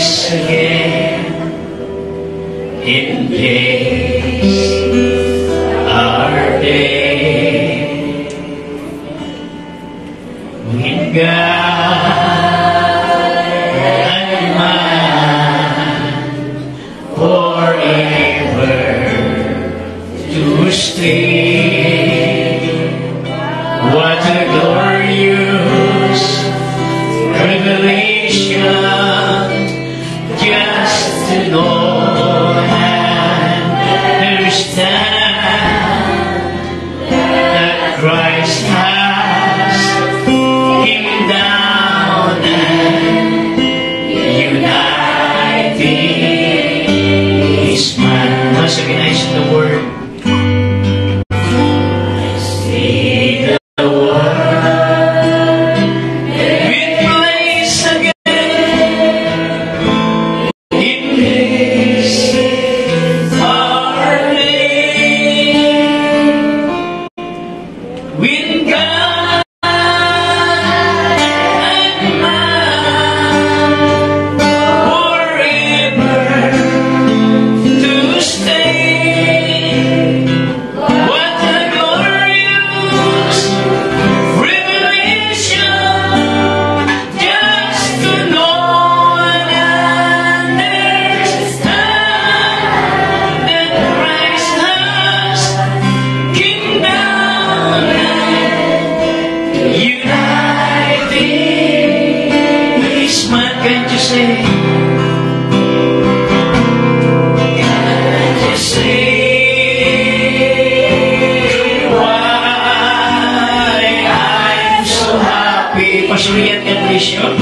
rise again in days our day. When God and man forever to stay, what a glorious revelation just to know and understand that Christ has came down and united His man. Once again, I see the word. Pasurian and vision.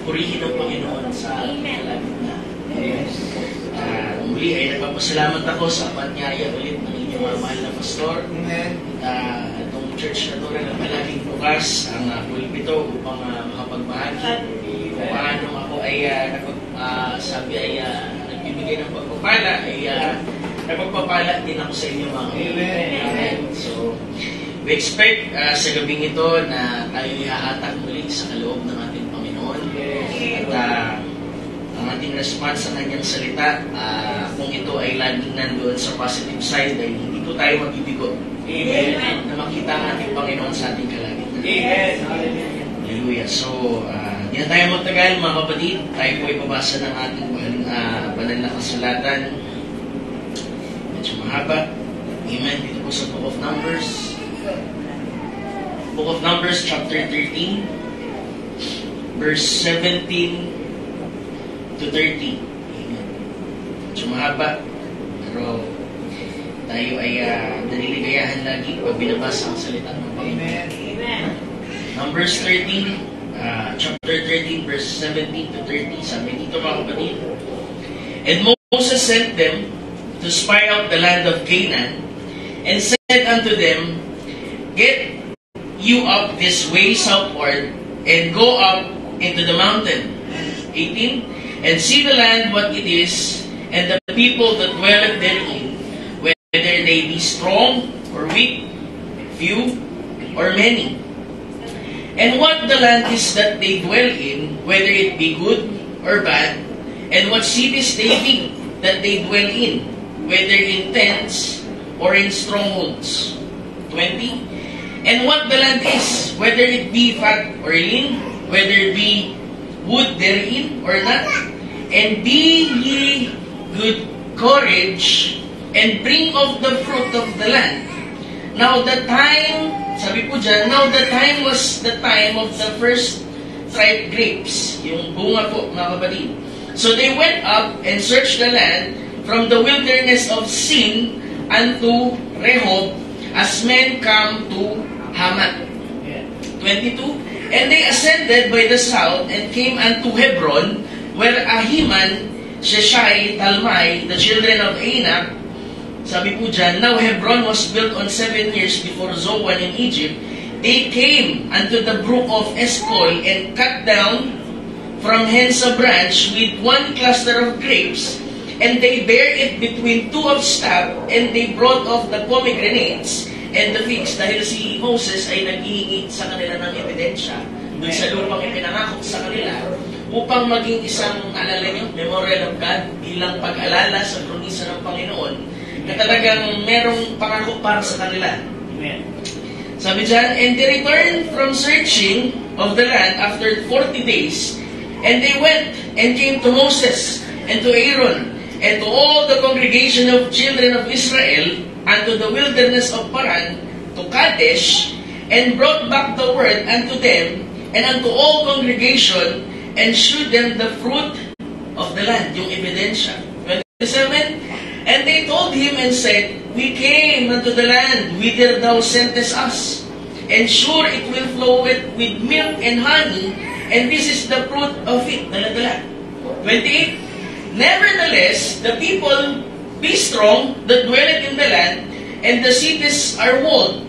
Purihin ang Panginoon sa kalagitnaan. Muli ay nagpapasalamat ako sa panyaya ulit ng inyong mahal na pastor. Itong church na ito na palaging bukas ang pulpito upang makapagbahagi kung paano ako ay nagbibigay ng pagpapala ay nagpapapala din ako sa inyo mga Amen. So, we expect sa gabing ito na tayo ihahatag muli sa kaloob ng ating Panginoon. At ang ating response sa kanyang salita, kung ito ay laging nandoon sa positive side, ay hindi po tayo mabibigo. Amen. Na makita ang ating Panginoon sa ating kalagitnaan. Amen. Hallelujah. So, hindi na tayo magtagal mga kapatid. Tayo po ay babasa ng ating banal na kasulatan. Medyo mahaba. Amen. Dito po sa Book of Numbers. Book of Numbers, chapter 13, verse 17 to 30. Amen. Medyo mahaba. Pero tayo ay naniligayahan lagi pag binabasa ang salita ng Panginoon. Amen. Numbers 13, chapter 13, verse 17 to 30. Sabi dito mga kapatid, And Moses sent them to spy out the land of Canaan, and said unto them, Get you up this way southward, and go up into the mountain. 18. And see the land what it is, and the people that dwelleth therein, whether they be strong or weak, few or many. And what the land is that they dwell in, whether it be good or bad, and what cities they be that they dwell in, whether in tents or in strongholds. 20. And what the land is, whether it be fat or lean, whether it be wood therein or not. And be ye good courage, and bring of the fruit of the land. Now the time, sabi po dyan, now the time was the time of the first ripe grapes. Yung bunga po, mga kapatid. So they went up and searched the land from the wilderness of Sin unto Rehob, as men come to Hamat. 22. And they ascended by the south and came unto Hebron, where Ahiman, Sheshai, Talmai, the children of Anak. Sabi po dyan, now Hebron was built on 7 years before Zoan in Egypt. They came unto the brook of Eshcol and cut down from hence a branch with one cluster of grapes, and they bare it between two of staff, and they brought off the pomegranates and the figs. Dahil si Moses ay naghihingi sa kanila ng ebidensya dun sa lupang ipinangako sa kanila upang maging isang, alala nyo, memorial of God bilang pag-alala sa promisa ng Panginoon na talagang merong pangako para sa kanila. Amen. Sabi dyan, and they returned from searching of the land after 40 days, and they went and came to Moses and to Aaron and to all the congregation of children of Israel unto the wilderness of Paran, to Kadesh, and brought back the word unto them and unto all congregation, and shewed them the fruit of the land, yung ebidensya. 27. And they told him and said, We came unto the land whither thou sentest us, and sure it will flow with milk and honey, and this is the fruit of it. Dala-dala. 28. Nevertheless, the people be strong that dwelleth in the land, and the cities are walled,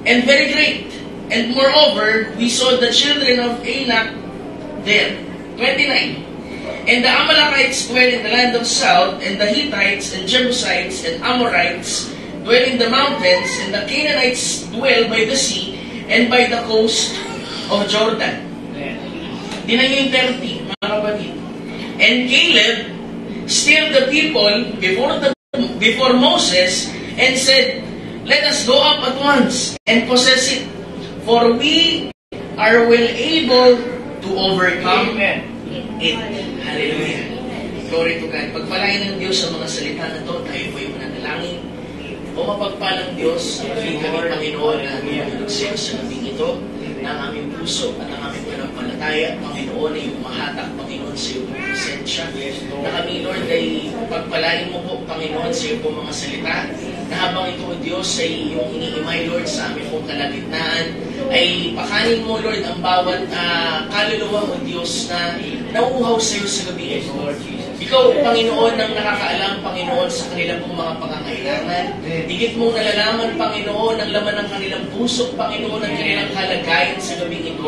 and very great. And moreover, we saw the children of Anak there. 29. And the Amalekites dwell in the land of south, and the Hittites, and Jebusites, and Amorites dwell in the mountains, and the Canaanites dwell by the sea, and by the coast of Jordan. Tinan yung 30, mga kapatid. And Caleb stilled the people before Moses, and said, Let us go up at once, and possess it, for we are well able to overcome it. Hallelujah. Glory to God. Pagpalain ng Diyos sa mga salita na ito, tayo po yung mananalangin. O mapagpalang Diyos, kami Panginoon na tumulog sa iyo sa labing ito, na ang aming puso at ang aming panampalataya, Panginoon, ay umahatak, Panginoon, sa iyong presensya. Na kami, Lord, ay pagpalain mo po, Panginoon, sa iyong mga salita, na habang ito, Diyos, ay iyong iniimay, Lord, sa aming pong kalagitnaan, ay pakanin mo, Lord, ang bawat kaluluwa mo, Diyos, na nauuhaw sa iyo sa gabi ito. Ikaw, Panginoon, ang nakakaalam, Panginoon, sa kanilang mga pangangailangan. Higit mong nalalaman, Panginoon, ang laman ng kanilang puso, Panginoon, ang kanilang kalagayan sa gabi ito.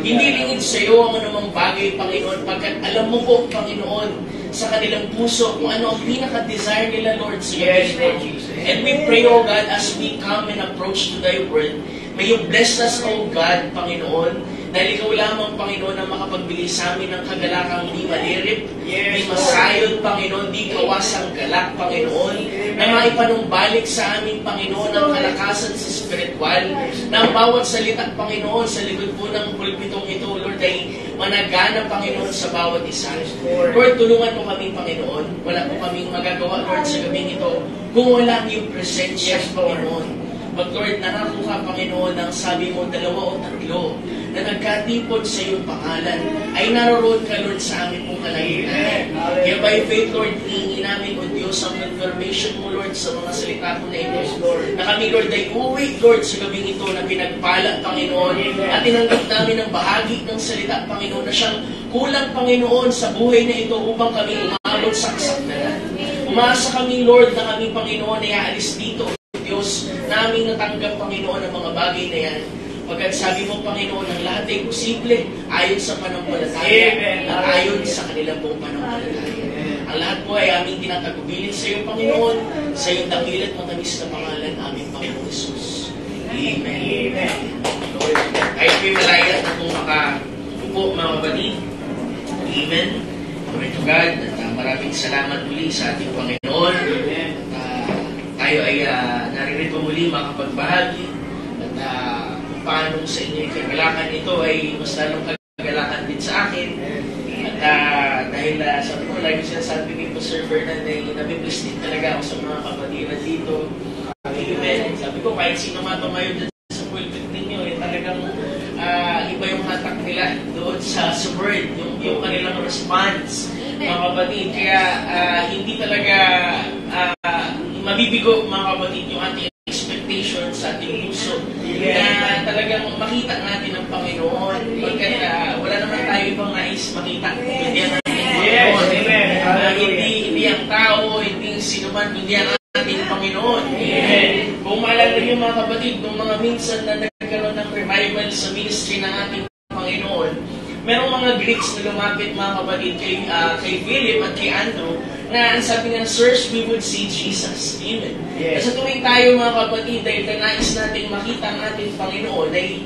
Hindi lingid sa iyo ang anumang bagay, Panginoon, pagkat alam mo po, Panginoon, sa kanilang puso kung ano ang pinaka-desire nila, Lord, sa gabi ito. And we pray, O God, as we come and approach to Thy Word, may you bless us, O God, Panginoon, dahil ikaw lamang, Panginoon, ang makapagbigay sa amin ng kagalakang di malirip, di masayod, Panginoon, di kawasang galak, Panginoon, na maipanumbalik sa amin, Panginoon, ang kalakasan sa spiritual, na ang bawat salita, Panginoon, sa likod po ng pulpitong ito, Lord, ay managana, Panginoon, sa bawat isa. Lord, tulungan mo kami, Panginoon. Wala po kaming magagawa, Lord, sa gabing ito, kung wala yung presensya, Panginoon. But Lord, nangako ka, Panginoon, ang sabi mo, 2 o 3 na nagkatipon sa iyong pangalan, ay naroon ka, Lord, sa aming pong kalagitnaan. Kaya by faith, Lord, hihingi namin, O Diyos, ang confirmation mo, Lord, sa mga salita ko na ito, na kami, Lord, ay uwi, Lord, sa gabing ito na pinagpala, Panginoon, at tinanggap namin ang bahagi ng salita, Panginoon, na siyang kulang, Panginoon, sa buhay na ito upang kami umabot sa kasakdalan. Umasa kami, Lord, na kami, Panginoon, ay aalis dito, Diyos, naming natanggap, Panginoon, ang mga bagay na yan. Pagkat sabi mo, Panginoon, ang lahat ay posible ayon sa panampalataya at ayon sa kanilang pong panampalataya. Ang lahat po ay aming tinatagubilin sa iyo, Panginoon, sa iyong dakilat matamis na pangalan, aming Panginoon Jesus. Amen. Kahit may malaya na kung makaupo, mga kapatid. Amen. Glory to God. At maraming salamat muli sa ating Panginoon. Tayo ay naririto muli makapagbahagi at kung paano sa inyo yung kagalakan ito ay mas lalong kagalakan din sa akin. At dahil sabi ko, lagi sinasabi ni Sir Fernand ay nabibless din talaga ako sa mga kapatiran dito. Amen. Sabi ko, kahit sino matumayo dyan sa pulpit ninyo, talagang iba yung hatak nila doon sa word, yung kanilang response, mga kapatid. Kaya hindi talaga mabibigo, mga kapatid, yung ating expectation sa ating puso na talagang makita natin ang Panginoon. Pagkat wala naman tayo ibang nais makita kundi ang Panginoon. Hindi ang tao, hindi sinuman, kundi ang ating Panginoon. Kung maalala niyo, mga kapatid, nung mga minsan na nagkaroon ng revival sa ministry ng ating Panginoon, merong mga Greeks na lumapit, mga kapatid, kay Philip at kay Andrew, na ang sabi nga, Sirs, we would see Jesus. Amen. Yes. Sa tuwing tayo, mga kapatid, dahil nais natin makita ang ating Panginoon, ay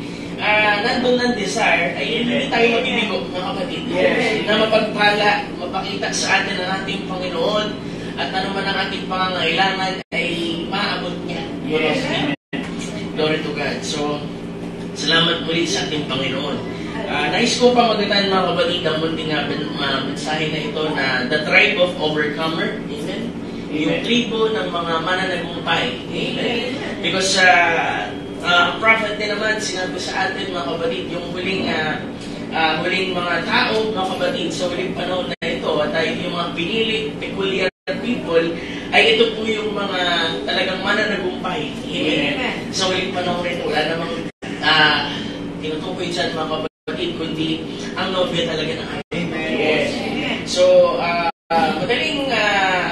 nandun ng desire, ay hindi tayo mabibigo, mga kapatid. Yes. Na mapagpala, mapakita sa atin ang ating Panginoon, at ano man ang ating pangangailangan, ay maaabot niya. Yes. Amen. Glory to God. So, salamat muli sa ating Panginoon. Nais ko pa magatan, mga kapatid, ang munting mensahe na ito na the tribe of overcomer. Amen. Yung tribo ng mga mananagumpay. Amen. Because ang prophet din naman sinabi sa atin, mga kapatid, yung huling mga tao, mga kapatid, sa huling panahon na ito, at yung mga pinili, peculiar people, ay ito po yung mga talagang mananagumpay. Amen. Sa huling panahon na ito, wala namang tinutukoy dyan, mga kapatid, kundi ang nobya talaga ng Amen. Yes. So, madaling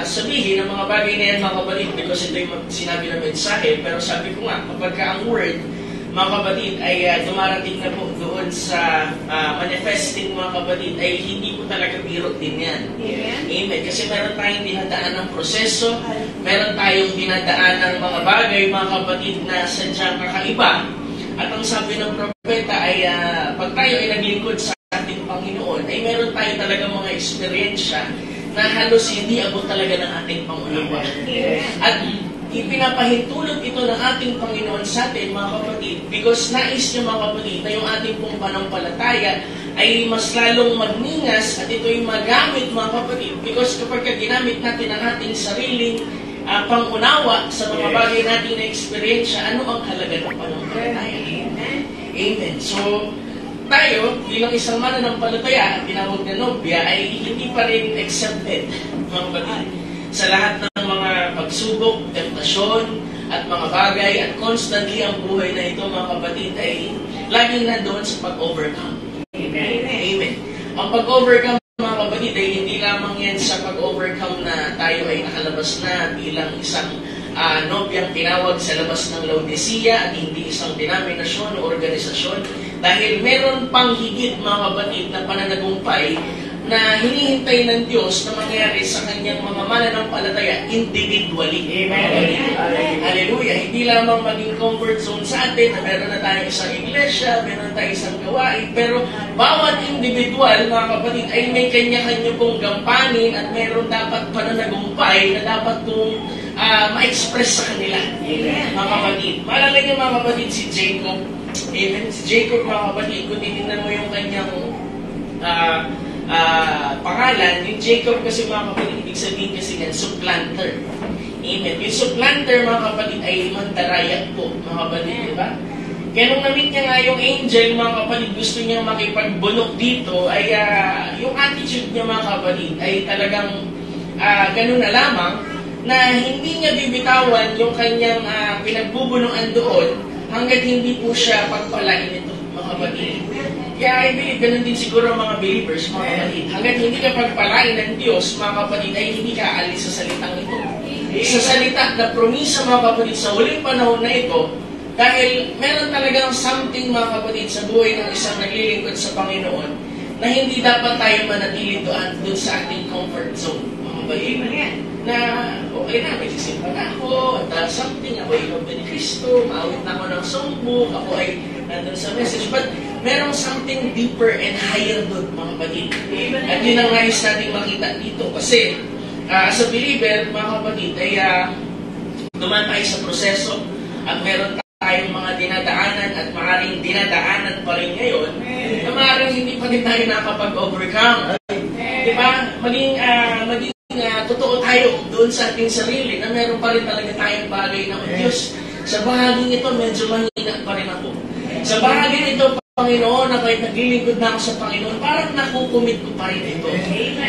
sabihin ang mga bagay na yan, mga kapatid, because ito yung sinabi na mensahe, pero sabi ko nga, kapag ang word, mga kapatid, ay dumarating na po doon sa manifesting, mga kapatid, ay hindi po talaga biro din yan. Amen. Kasi meron tayong dinadaan ng proseso, meron tayong dinadaan ng mga bagay, mga kapatid, na sadyang kakaiba. At ang sabi ng propeta ay pag tayo ay naglingkod sa ating Panginoon, ay meron tayo talaga mga eksperyensya na halos hindi abot talaga ng ating pangunawa. At ipinapahintulot ito ng ating Panginoon sa atin, mga kapatid, because nais niya, mga kapatid, na yung ating pong panampalataya ay mas lalong magningas at ito'y magamit, mga kapatid, because kapag ginamit natin ang ating sariling pangunawa sa mga bagay natin na eksperyensya, ano ang halaga ng panampalataya? Amen. So, tayo, bilang isang mananampalataya, tinawag na nobya, ay hindi pa rin accepted, mga kapatid, sa lahat ng mga pagsubok, temptasyon, at mga bagay, at constantly ang buhay na ito, mga kapatid, ay laging nandoon sa pag-overcome. Amen. Amen. Ang pag-overcome, kapatid, ay hindi lamang yan sa pag-overcome na tayo ay nakalabas na bilang isang nobyang tinawag sa labas ng Laodicea at hindi isang denominasyon o organisasyon. Dahil meron pang higit, mga kapatid, na pananagumpay na hinihintay ng Diyos na mangyari sa kanyang mga mananampalataya individually. Amen. Hallelujah. Hindi lamang maging comfort zone sa atin na meron na tayong isang iglesia, meron na tayong isang gawain, pero bawat individual, mga kapatid, ay may kanya-kanya pong gampanin at meron dapat pananagumpay na dapat pong ma-express sa kanila. Amen. Mga kapatid. Maalala niyo, mga kapatid, si Jacob. Amen. Si Jacob, mga kapatid, kung titignan mo yung kanyang pangalan, yung Jacob kasi, mga kapatid, ibig sabihin kasi yan, supplanter. Amen. Yung supplanter, mga kapatid, ay mandarayak po, mga kapatid, di ba? Kaya nung na-meet niya nga yung angel, mga kapatid, gusto niya makipagbunok dito, ay yung attitude niya, mga kapatid, ay talagang ganun na lamang, na hindi niya bibitawan yung kanyang pinagbubunuan doon hanggat hindi po siya pagpalain ito, mga kapatid. Kaya I believe, ganun din siguro mga believers, mga kapatid. Hanggat hindi ka pagpalain ng Diyos, mga kapatid, ay hindi ka alis sa salitang ito. Sa salita na promisa, mga kapatid, sa huling panahon na ito, dahil meron talagang something, mga kapatid, sa buhay ng isang naglilingkod sa Panginoon, na hindi dapat tayo manatili doon sa ating comfort zone, mga kapatid. Na okay na, may sisimpa na ako, at something, ako ay iba ni Cristo, maawit na ako ng songbook, ako ay nandun sa message. But merong something deeper and higher doon, mga kapatid. At yun ang nais natin makita dito. Kasi as a believer, mga kapatid, ay duman tayo sa proseso at meron tayong mga dinadaanan at maaaring dinadaanan pa rin ngayon na maaaring hindi pa din tayo nakapag-overcome. Diba? Maging totoo tayo doon sa ating sarili na meron pa rin talaga tayong bagay na Diyos. Sa bahaging ito, medyo mahina pa rin ako. Sa bahaging ito, Panginoon, na kahit naglilingkod na ako sa Panginoon, parang nakukumit ko pa rin ito.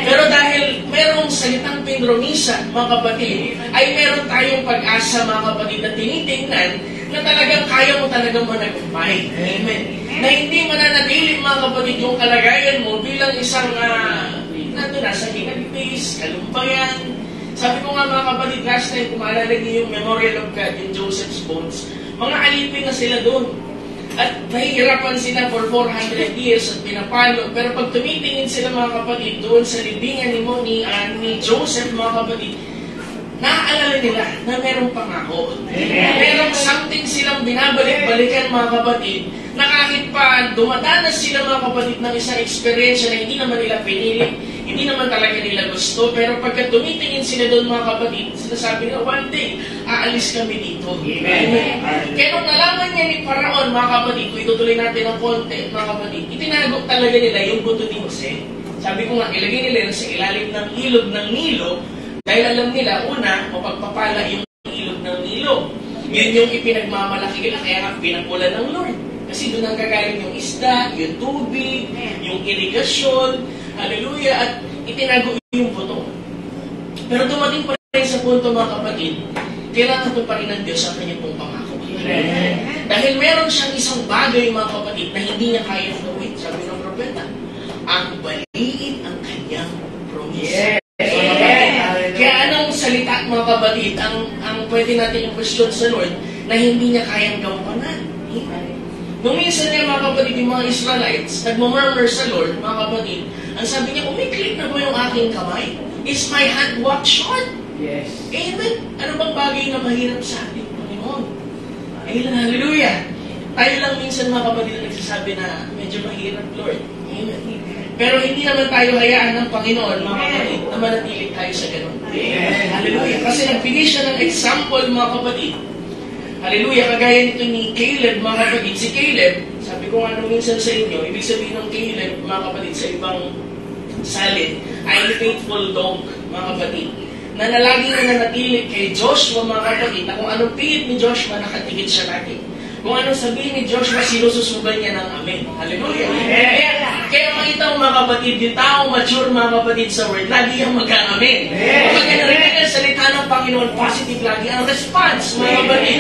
Pero dahil merong salitang pinromisa, mga kapatid, ay meron tayong pag-asa, mga kapatid, na tinitingnan na talagang kaya mo talagang managumpay. Amen. Na hindi mananatili, mga kapatid, yung kalagayan mo bilang isang nandun na sa hinagpis, kalumbayan. Sabi ko nga, mga kapatid, last time, kung maalala niyo yung Memorial of God, yung Joseph's Bones, mga alipin na sila doon. At nahihirapan sila for 400 years at pinapalo. Pero pag tumitingin sila, mga kapatid, doon sa libingan ni Joseph, mga kapatid, naaalala nila na merong pangako. Merong something silang binabalik-balikan, mga kapatid, na kahit pa dumadanas sila, mga kapatid, ng isang experience na hindi naman nila pinili, hindi naman talaga nila gusto, pero pagka tumitingin sila doon, mga kapatid, sinasabi nila, one day, aalis kami dito. Amen. Kaya nung nalaman niya ni Paraon, mga kapatid, kung itutuloy natin ng konti, mga kapatid, itinago talaga nila yung buto ni Jose. Sabi ko nga, ilagay nila sa ilalim ng ilog ng Nilo, dahil alam nila, una, mapagpapala yung ilog ng Nilo. Yun yung ipinagmamalaki nila, kaya nga pinapulan ng Lord. Kasi doon ang gagaling yung isda, yung tubig, yung irigasyon, hallelujah, at itinago yung buto. Pero dumating pa rin sa punto, mga kapatid, kailangan ito pa rin ng Diyos ang kanyang pong pangako. Dahil meron siyang isang bagay, mga kapatid, na hindi niya kaya gawin. Sabi ng propeta, ang baliin ang kanyang promisa. Kaya anong salita, mga kapatid, ang pwede natin yung question sa Lord na hindi niya kayang gawanan? Nung minsan niya, mga kapatid, yung mga Israelites, nagmamurmur sa Lord, mga kapatid, ang sabi niya, umiklik na ba yung aking kamay? Is my hand what short? Yes. Amen. Ano bang bagay na mahirap sa ating Panginoon? Amen. Hallelujah. Tayo lang minsan, mga kapatid, na nagsasabi na medyo mahirap, Lord. Amen. Pero hindi naman tayo hayaan ng Panginoon, mga kapatid, na manatili tayo sa ganun. Amen. Hallelujah. Kasi nagbigay siya ng example, mga kapatid. Hallelujah. Kagaya nito ni Caleb, mga kapatid. Si Caleb, sabi ko nga nung minsan sa inyo, ibig sabihin ng Caleb, mga kapatid, sa ibang salin, ay faithful dog, mga kapatid. Na nalaging nananatili kay Joshua, mga kapatid, na kung anong pilit ni Joshua, nakatigit siya natin. Kung anong sabihin ni Joshua, sinususugan niya ng amen. Hallelujah. Kaya makita mo, mga kapatid, yung taong mature, mga kapatid, sa word, lagi yung magka-amen. Kapag narinig ang salita ng Panginoon, positive lagi ang response, mga kapatid.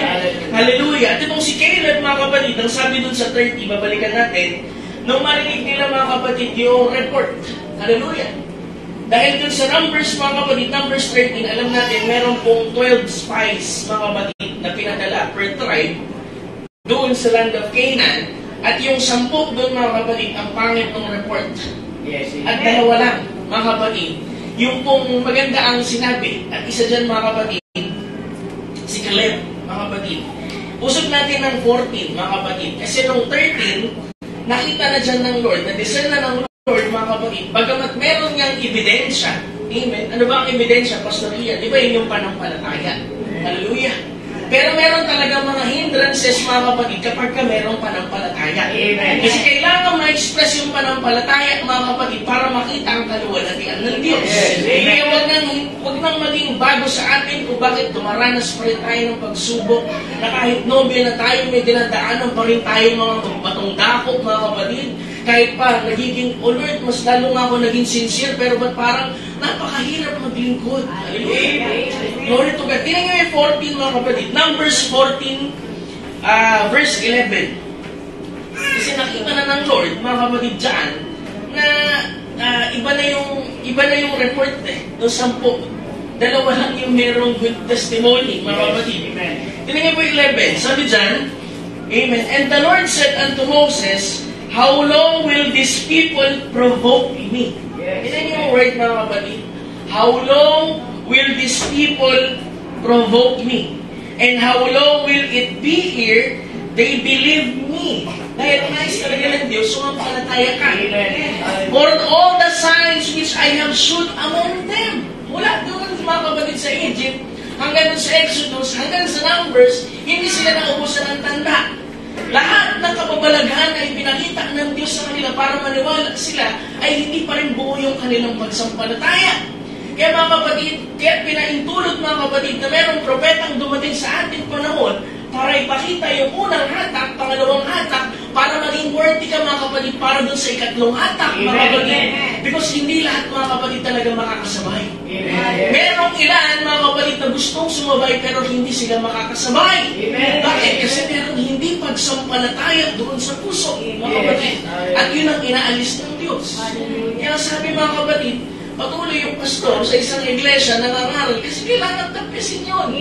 Hallelujah. At itong si Caleb, mga kapatid, ang sabi dun sa 30, babalikan natin, nung marinig nila, mga kapatid, yung report. Hallelujah. Dahil dun sa Numbers, mga kapatid, Numbers 13, alam natin, meron pong 12 spies, mga kapatid, na pinadala per tribe doon sa land of Canaan. At yung 10 doon, mga kapatid, ang pangit ng report. Yes, At 2 lang, mga kapatid, yung pong maganda ang sinabi. At isa dyan, mga kapatid, si Caleb, mga kapatid. Usap natin ng 14, mga kapatid. Kasi nung 13, nakita na dyan ng Lord, na-discern na ng Lord, mga kapatid, bagamat meron niyang ebidensya. Amen. Ano ba ang ebidensya, Pastor Ian? Di ba yun yung panampalataya? Hallelujah. Pero meron talaga mga hindrances, mga kapatid, kapag ka merong panampalataya. Amen. Kasi kailangan ma-express yung panampalataya, mga kapatid, para makita ang kaluwalhatian ng Diyos. Kaya wag nang maging bago sa atin kung bakit dumaranas pa rin tayo ng pagsubok, na kahit nobel na tayo, may dinadaanan pa rin tayo mga batong dako, mga kapatid. Kahit pa, nagiging, oh Lord, mas lalo nga ako naging sincere, pero ba't parang napakahirap maglingkod? Hallelujah. Glory to God. Tingnan nyo yung 14, mga kapatid. Numbers 14, verse 11. Kasi nakita na ng Lord, mga kapatid, dyan, na iba na yung report doon 10. 2 lang yung merong good testimony, mga kapatid. Tingnan nyo po yung 11. Sabi dyan, Amen. And the Lord said unto Moses, how long will these people provoke me? Tignan niyo yung word, mga kapatid. How long will these people provoke me? And how long will it be here they believe me? Dahil nais talaga ng Diyos, sumampalataya ka. For all the signs which I have showed among them. Mula doon, mga kapatid, sa Egypt, hanggang sa Exodus, hanggang sa Numbers, hindi sila naubusan ng tanda. Lahat ng kababalaghan na ipinakita ng Diyos sa kanila para maniwala sila ay hindi pa rin buo yung kanilang pagsampalataya. Kaya mga kapatid, kaya pinaintulot, mga kapatid, na merong propetang dumating sa ating panahon para ipakita yung unang hatak, pangalawang hatak, para maging worthy ka, mga kapatid, para dun sa ikatlong hatak, mga kapatid. Because hindi lahat, mga kapatid, talaga makakasabay. Merong ilan, mga kapatid, na gustong sumabay pero hindi sila makakasabay. Bakit? Kasi merong hindi pagsampalataya doon sa puso, mga kapatid. At yun ang inaalis ng Diyos. Kaya sabi, mga kapatid, patuloy yung pastor sa isang iglesia nangangaral kasi kailangan tapyasin yun.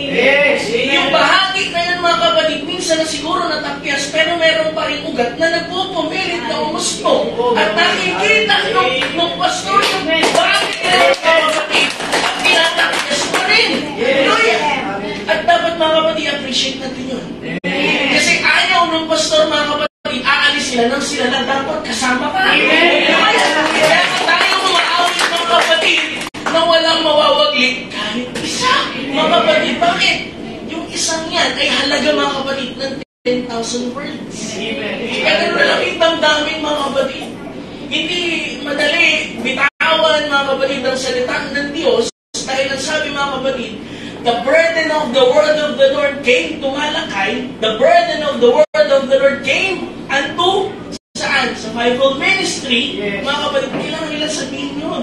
Yung bahagi na yun, mga kapatid, minsan na siguro natapyas pero meron pa rin ugat na nagpupumilit na umuspo at nakikita ng pastor yung bahagi na yun, mga kapatid, at tinatapyas pa rin. At dapat, mga kapatid, appreciate natin yun. Kasi ayaw ng pastor, mga kapatid, aalis sila nang sila na dapat kasama ka. Kaya tayo mga awit, mga kapatid, na walang mawawaglit kahit isa. Mga kapatid, bakit? Yung isang yan ay halaga, mga kapatid, ng 10,000 words. Kaya gano'n na lang yung damdamin, mga kapatid. Hindi madali bitawan, mga kapatid, ng salita ng Diyos dahil ang sabi, mga kapatid, the burden of the word of the Lord came to Malakay. The burden of the word of the Lord came unto saan? Sa fivefold ministry, mga kapatid, kailangan nila sabihin yun.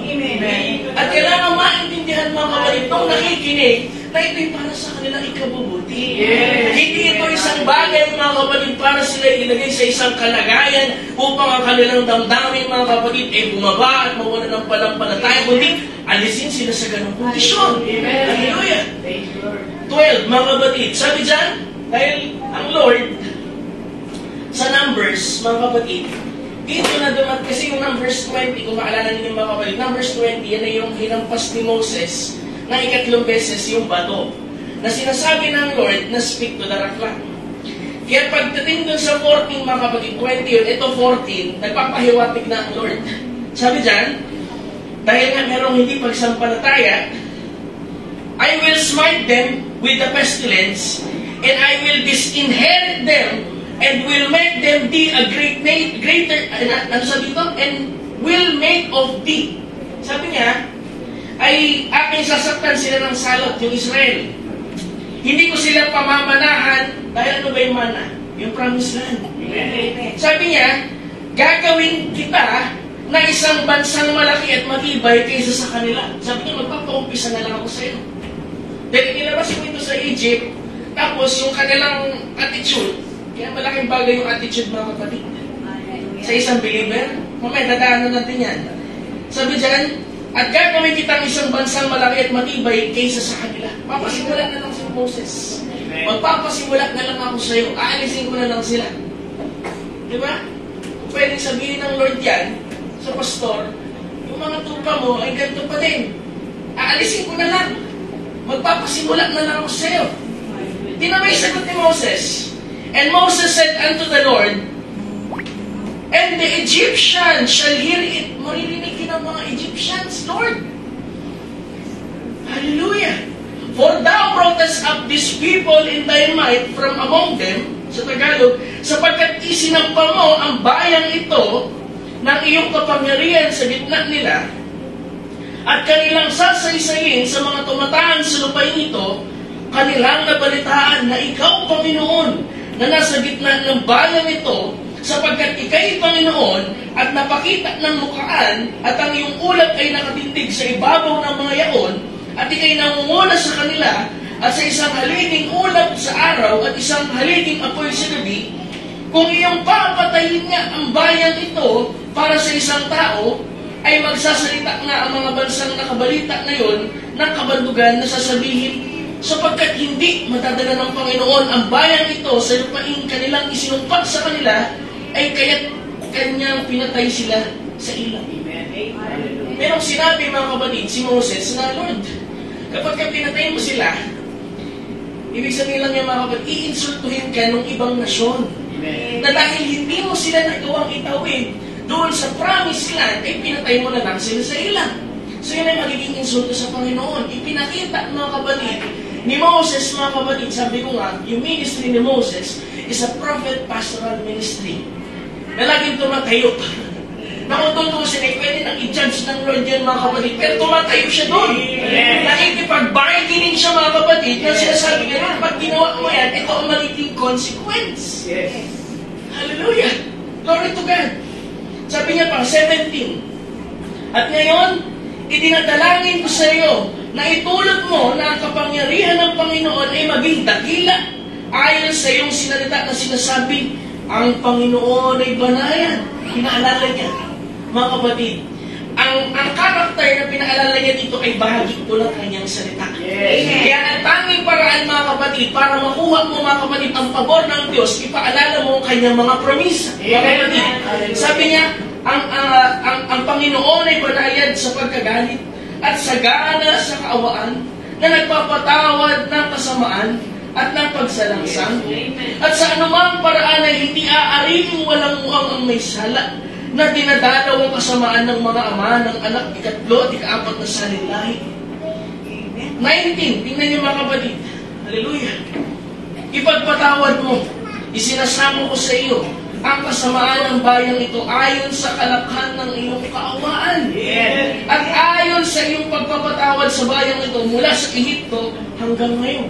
At kailangan maintindihan, mga kapatid, nung nakikinig, na ito'y para sa kanilang ikabubuti. Hindi ito isang bagay, mga kapatid, para sila ilagay sa isang kalagayan upang ang kanilang damdamin, mga kapatid, ay bumaba at mawala ng palampalataya, kundi alisin sila sa ganong kondisyon. Hallelujah! 12, mga kapatid. Sabi dyan, dahil ang Lord, sa Numbers, mga kapatid, dito na dumat, kasi yung Numbers 20, kung maalala ninyo, mga kapatid, Numbers 20, yan ay yung hinampas ni Moses na 3 beses yung bato na sinasabi ng Lord na speak to the rock lang. Kaya pagdating dun sa 14, mga kapatid, 20 yun, ito 14, nagpapahiwatig na ang Lord. Sabi dyan, dahil nga merong hindi pagsampalataya, I will smite them with the pestilence, and I will disinherit them, and will make them be a greater, ano sabi dito? And will make of thee. Sabi niya, ay aking sasaktan sila ng salot, yung Israel. Hindi ko sila pamamanahan, dahil ano ba yung mana? Yung promised land. Sabi niya, gagawin kita na isang bansang malaki at matibay kaysa sa kanila. Sabi niya, magpapaumpisa na lang ako sa iyo. Dahil inilabas ko ito sa Egypt, tapos yung kanilang attitude, kaya malaking bagay yung attitude, mga kapatid. Sa isang believer, mamaya dadaanan natin yan. Sabi dyan, At gagawin kitang isang bansang malaki at matibay kaysa sa kanila. Papasimulan na lang si Moses. Magpapasimula na lang ako sa iyo. Aalisin ko na lang sila. Di ba? Pwedeng sabihin ng Lord yan sa pastor, yung mga tupa mo ay ganito pa din. Aalisin ko na lang. Magpapasimula na lang ako sa iyo. Tinamay sagot ni Moses. And Moses said unto the Lord, and the Egyptians shall hear it. Maririnig din ang mga Egyptians, Lord. Hallelujah. For thou broughtest up these people in thy might from among them, sa Tagalog, sapagkat isinampa mo ang bayang ito ng iyong kapangyarihan sa gitna nila, at kanilang sasaysayin sa mga tumataan sa lupain ito, kanilang nabalitaan na ikaw, Panginoon, na nasa gitna ng bayang ito, sapagkat ika'y Panginoon at napakita ng mukhaan at ang iyong ulap ay nakatindig sa ibabaw ng mga yaon at ika'y nangunguna sa kanila at sa isang haliging ulap sa araw at isang haliging apoy sa gabi, kung iyong papatayin nga ang bayan ito para sa isang tao, ay magsasalita nga ang mga bansang nakabalita ngayon ng kabandugan na sasabihin, sapagkat hindi madadala ng Panginoon ang bayan ito sa lupain kanilang isinumpat sa kanila, ay kaya't kanyang pinatay sila sa ilang. Merong sinabi mga kapatid si Moses na, Lord, kapag pinatay mo sila, ibig sabihin lang niya mga kapatid, iinsultuhin ka ng ibang nasyon. Na dahil hindi mo sila nagawang itawid doon sa promised land, ay pinatay mo na lang sila sa ilang. So yun ay magiging insulto sa Panginoon. Ipinakita mga kapatid ni Moses, mga kapatid, sabi ko nga, yung ministry ni Moses is a prophet pastoral ministry. Na laging tumatayo. Na kung tutusin ay pwede nang i-judge ng Lord yan mga kapatid. Pero tumatayo siya doon. Nakikipag-bargaining siya mga kapatid. Na sinasabi niya, pag ginawa mo yan, ito ang magiging consequence. Hallelujah. Glory to God. Sabi niya pa, 17. At ngayon, idinadalangin ko sa iyo na itulot mo na ang kapangyarihan ng Panginoon ay maging dakila ayon sa iyong sinalita na sinasabi, ang Panginoon ay banayan. Pinaalala niya, mga kapatid, ang karakter na pinaalala niya dito ay bahagi ko ng kanyang salita. Kaya ang tanging paraan mga kapatid, para makuha mo mga kapatid ang pabor ng Diyos, ipaalala mo ang kanyang mga promisa. Mga kapatid, sabi niya, ang Panginoon ay banayad sa pagkagalit at sagana sa kaawaan na nagpapatawad ng kasamaan at ng pagsalangsang. At sa anumang paraan ay hindi aariing walang muang ang may sala na dinadalaw ang kasamaan ng mga ama ng anak ikatlo at ikaapat na salinlahi. 19, tingnan niyo mga kapatid. Hallelujah. Ipagpatawad mo, isinasamo ko sa iyo ang kasamaan ng bayang ito ayon sa kalakhan ng iyong kaawaan. At ayon sa iyong pagpapatawad sa bayang ito mula sa Ehipto hanggang ngayon.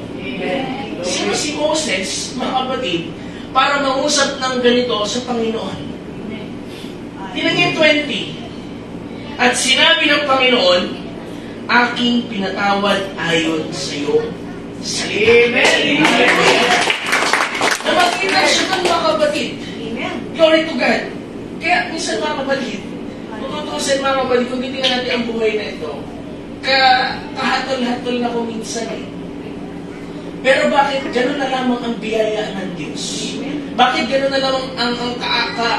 Sino si Moses, mga kapatid, para mangusap ng ganito sa Panginoon? Tinagin 20. At sinabi ng Panginoon, aking pinatawad ayon sa iyo salita. Na makita siya ng mga kapatid. Glory to God. Kaya minsan mga kapatid, kung tutusin mga kapatid, kung titingnan natin ang buhay na ito, kahatol-hatol na ko minsan eh. Pero bakit gano'n na lamang ang biyaya ng Diyos? Bakit gano'n na lamang ang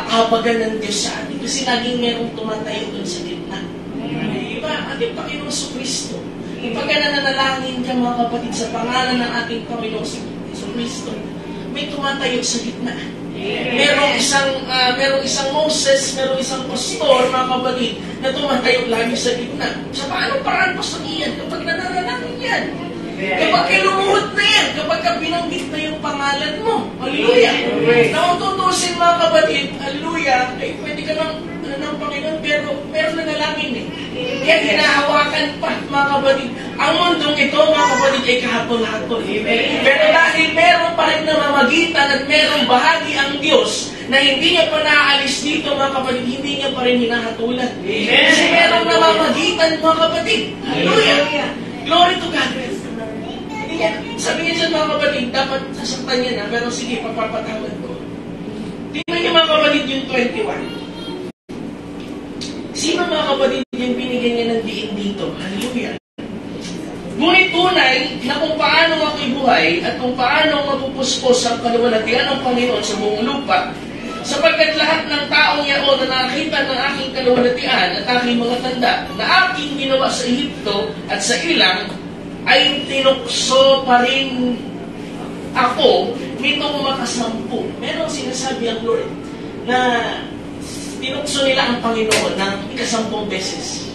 kahabagan ng Diyos sa atin? Kasi laging merong tumatayo doon sa gitna. Diba? Ating Panginoon sa Kristo. Pagka nananalangin ka mga kapatid sa pangalan ng ating Panginoon sa Kristo, may tumatayo sa gitna. Merong isang Moses, merong isang pastor, mga kapatid, na tumatayo lagi sa gitna. Sa paanong paraan pa sa iyan kapag nananalangin yan? Kapag kilumuhot na yan, kapag binanggit na yung pangalan mo. Hallelujah. Na kung tutusin mga kapatid, hallelujah, ay pwede ka ng Panginoon, pero meron na nalangin eh. Kaya hinahawakan pa mga kapatid. Ang mundong ito mga kapatid ay kahapon-hapon. Pero dahil meron pa rin namamagitan at merong bahagi ang Diyos na hindi niya pa naaalis dito mga kapatid, hindi niya pa rin hinahatulan. Kasi merong namamagitan mga kapatid. Hallelujah. Glory to God. Sabi niya dyan mga kapatid, dapat sasaktan niya na, pero sige, papapatawad ko. Tingnan niyo mga kapatid yung 21. Sino mga kapatid yung binigyan niya ng diin dito? Hallelujah. Ngunit tunay na kung paano ako'y buhay at kung paano mapupuspos ang kaluwalhatian ng Panginoon sa buong lupa, sapagkat lahat ng taong yaon na nakakita ng aking kaluwalhatian at aking mga tanda na aking ginawa sa Ehipto at sa ilang, ay tinukso pa rin ako nitong makasampu. Merong sinasabi ang Lord na tinukso nila ang Panginoon ng ikasampung beses.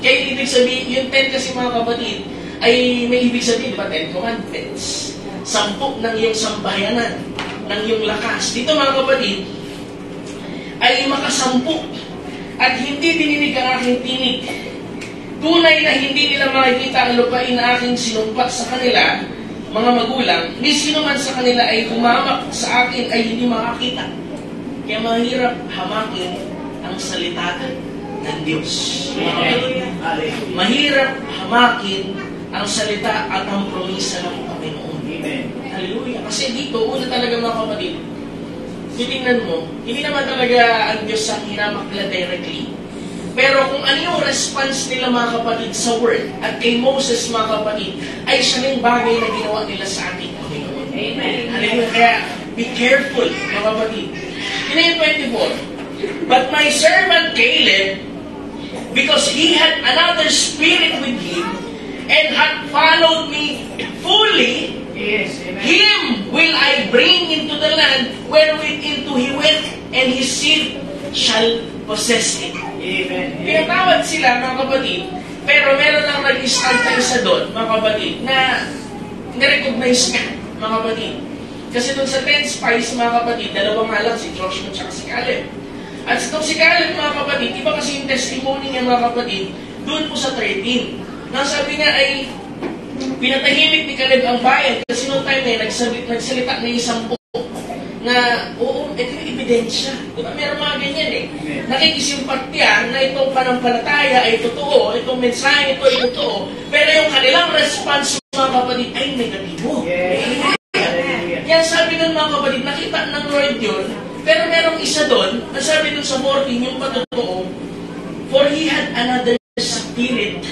Kaya ibig sabihin, yung 10 kasi mga kapatid, ay may ibig sabihin, di ba? 10 commandments. 10 ng iyong sambayanan, ng iyong lakas. Dito mga kapatid, ay makasampu at hindi dininig ang aking tinig. Tunay na hindi nila makikita ang lupain na aking sinumpa sa kanila, mga magulang, ni sino man sa kanila ay humamak sa akin ay hindi makakita. Kaya mahirap hamakin ang salita ng Diyos. Mahirap hamakin ang salita at ang promisa ng Panginoon. Amen. Hallelujah. Kasi dito, una talaga mga kapatid, titingnan mo, hindi naman talaga ang Diyos ang hinamak nila directly. Pero kung ano yung response nila mga kapatid sa word at kay Moses mga kapatid, ay siya yung bagay na ginawa nila sa ating Panginoon. Amen. Hallelujah. Kaya be careful mga kapatid. Yun yung 24. But my servant Caleb, because he had another spirit with him, and had followed me fully, yes, him will I bring into the land wherewith into he went, and his seed shall possess it. Amen. Pinatawad sila, mga kapatid, pero meron lang nag-stand na isa doon, mga kapatid, na na-recognize ka, mga kapatid. Kasi doon sa 10 spies, mga kapatid, dalawa nga lang, si Joshua at si Caleb. At itong si Caleb, mga kapatid, iba kasi yung testimony niya, mga kapatid, doon po sa 13. Nang sabi niya ay pinatahimik ni Caleb ang bayan kasi noong time na nagsalita na isang po na, oo, ito yung ebidensya. Diba? Meron mga ganyan eh. Nakikisimpatya na itong panampalataya ay totoo, itong mensahe ito ay totoo, pero yung kanilang response, mga kapatid, ay negatibo. Yan sabi ng mga kapatid, nakita ng Lord yun, pero merong isa doon, na sabi doon sa 14, yung patotoo, for he had another spirit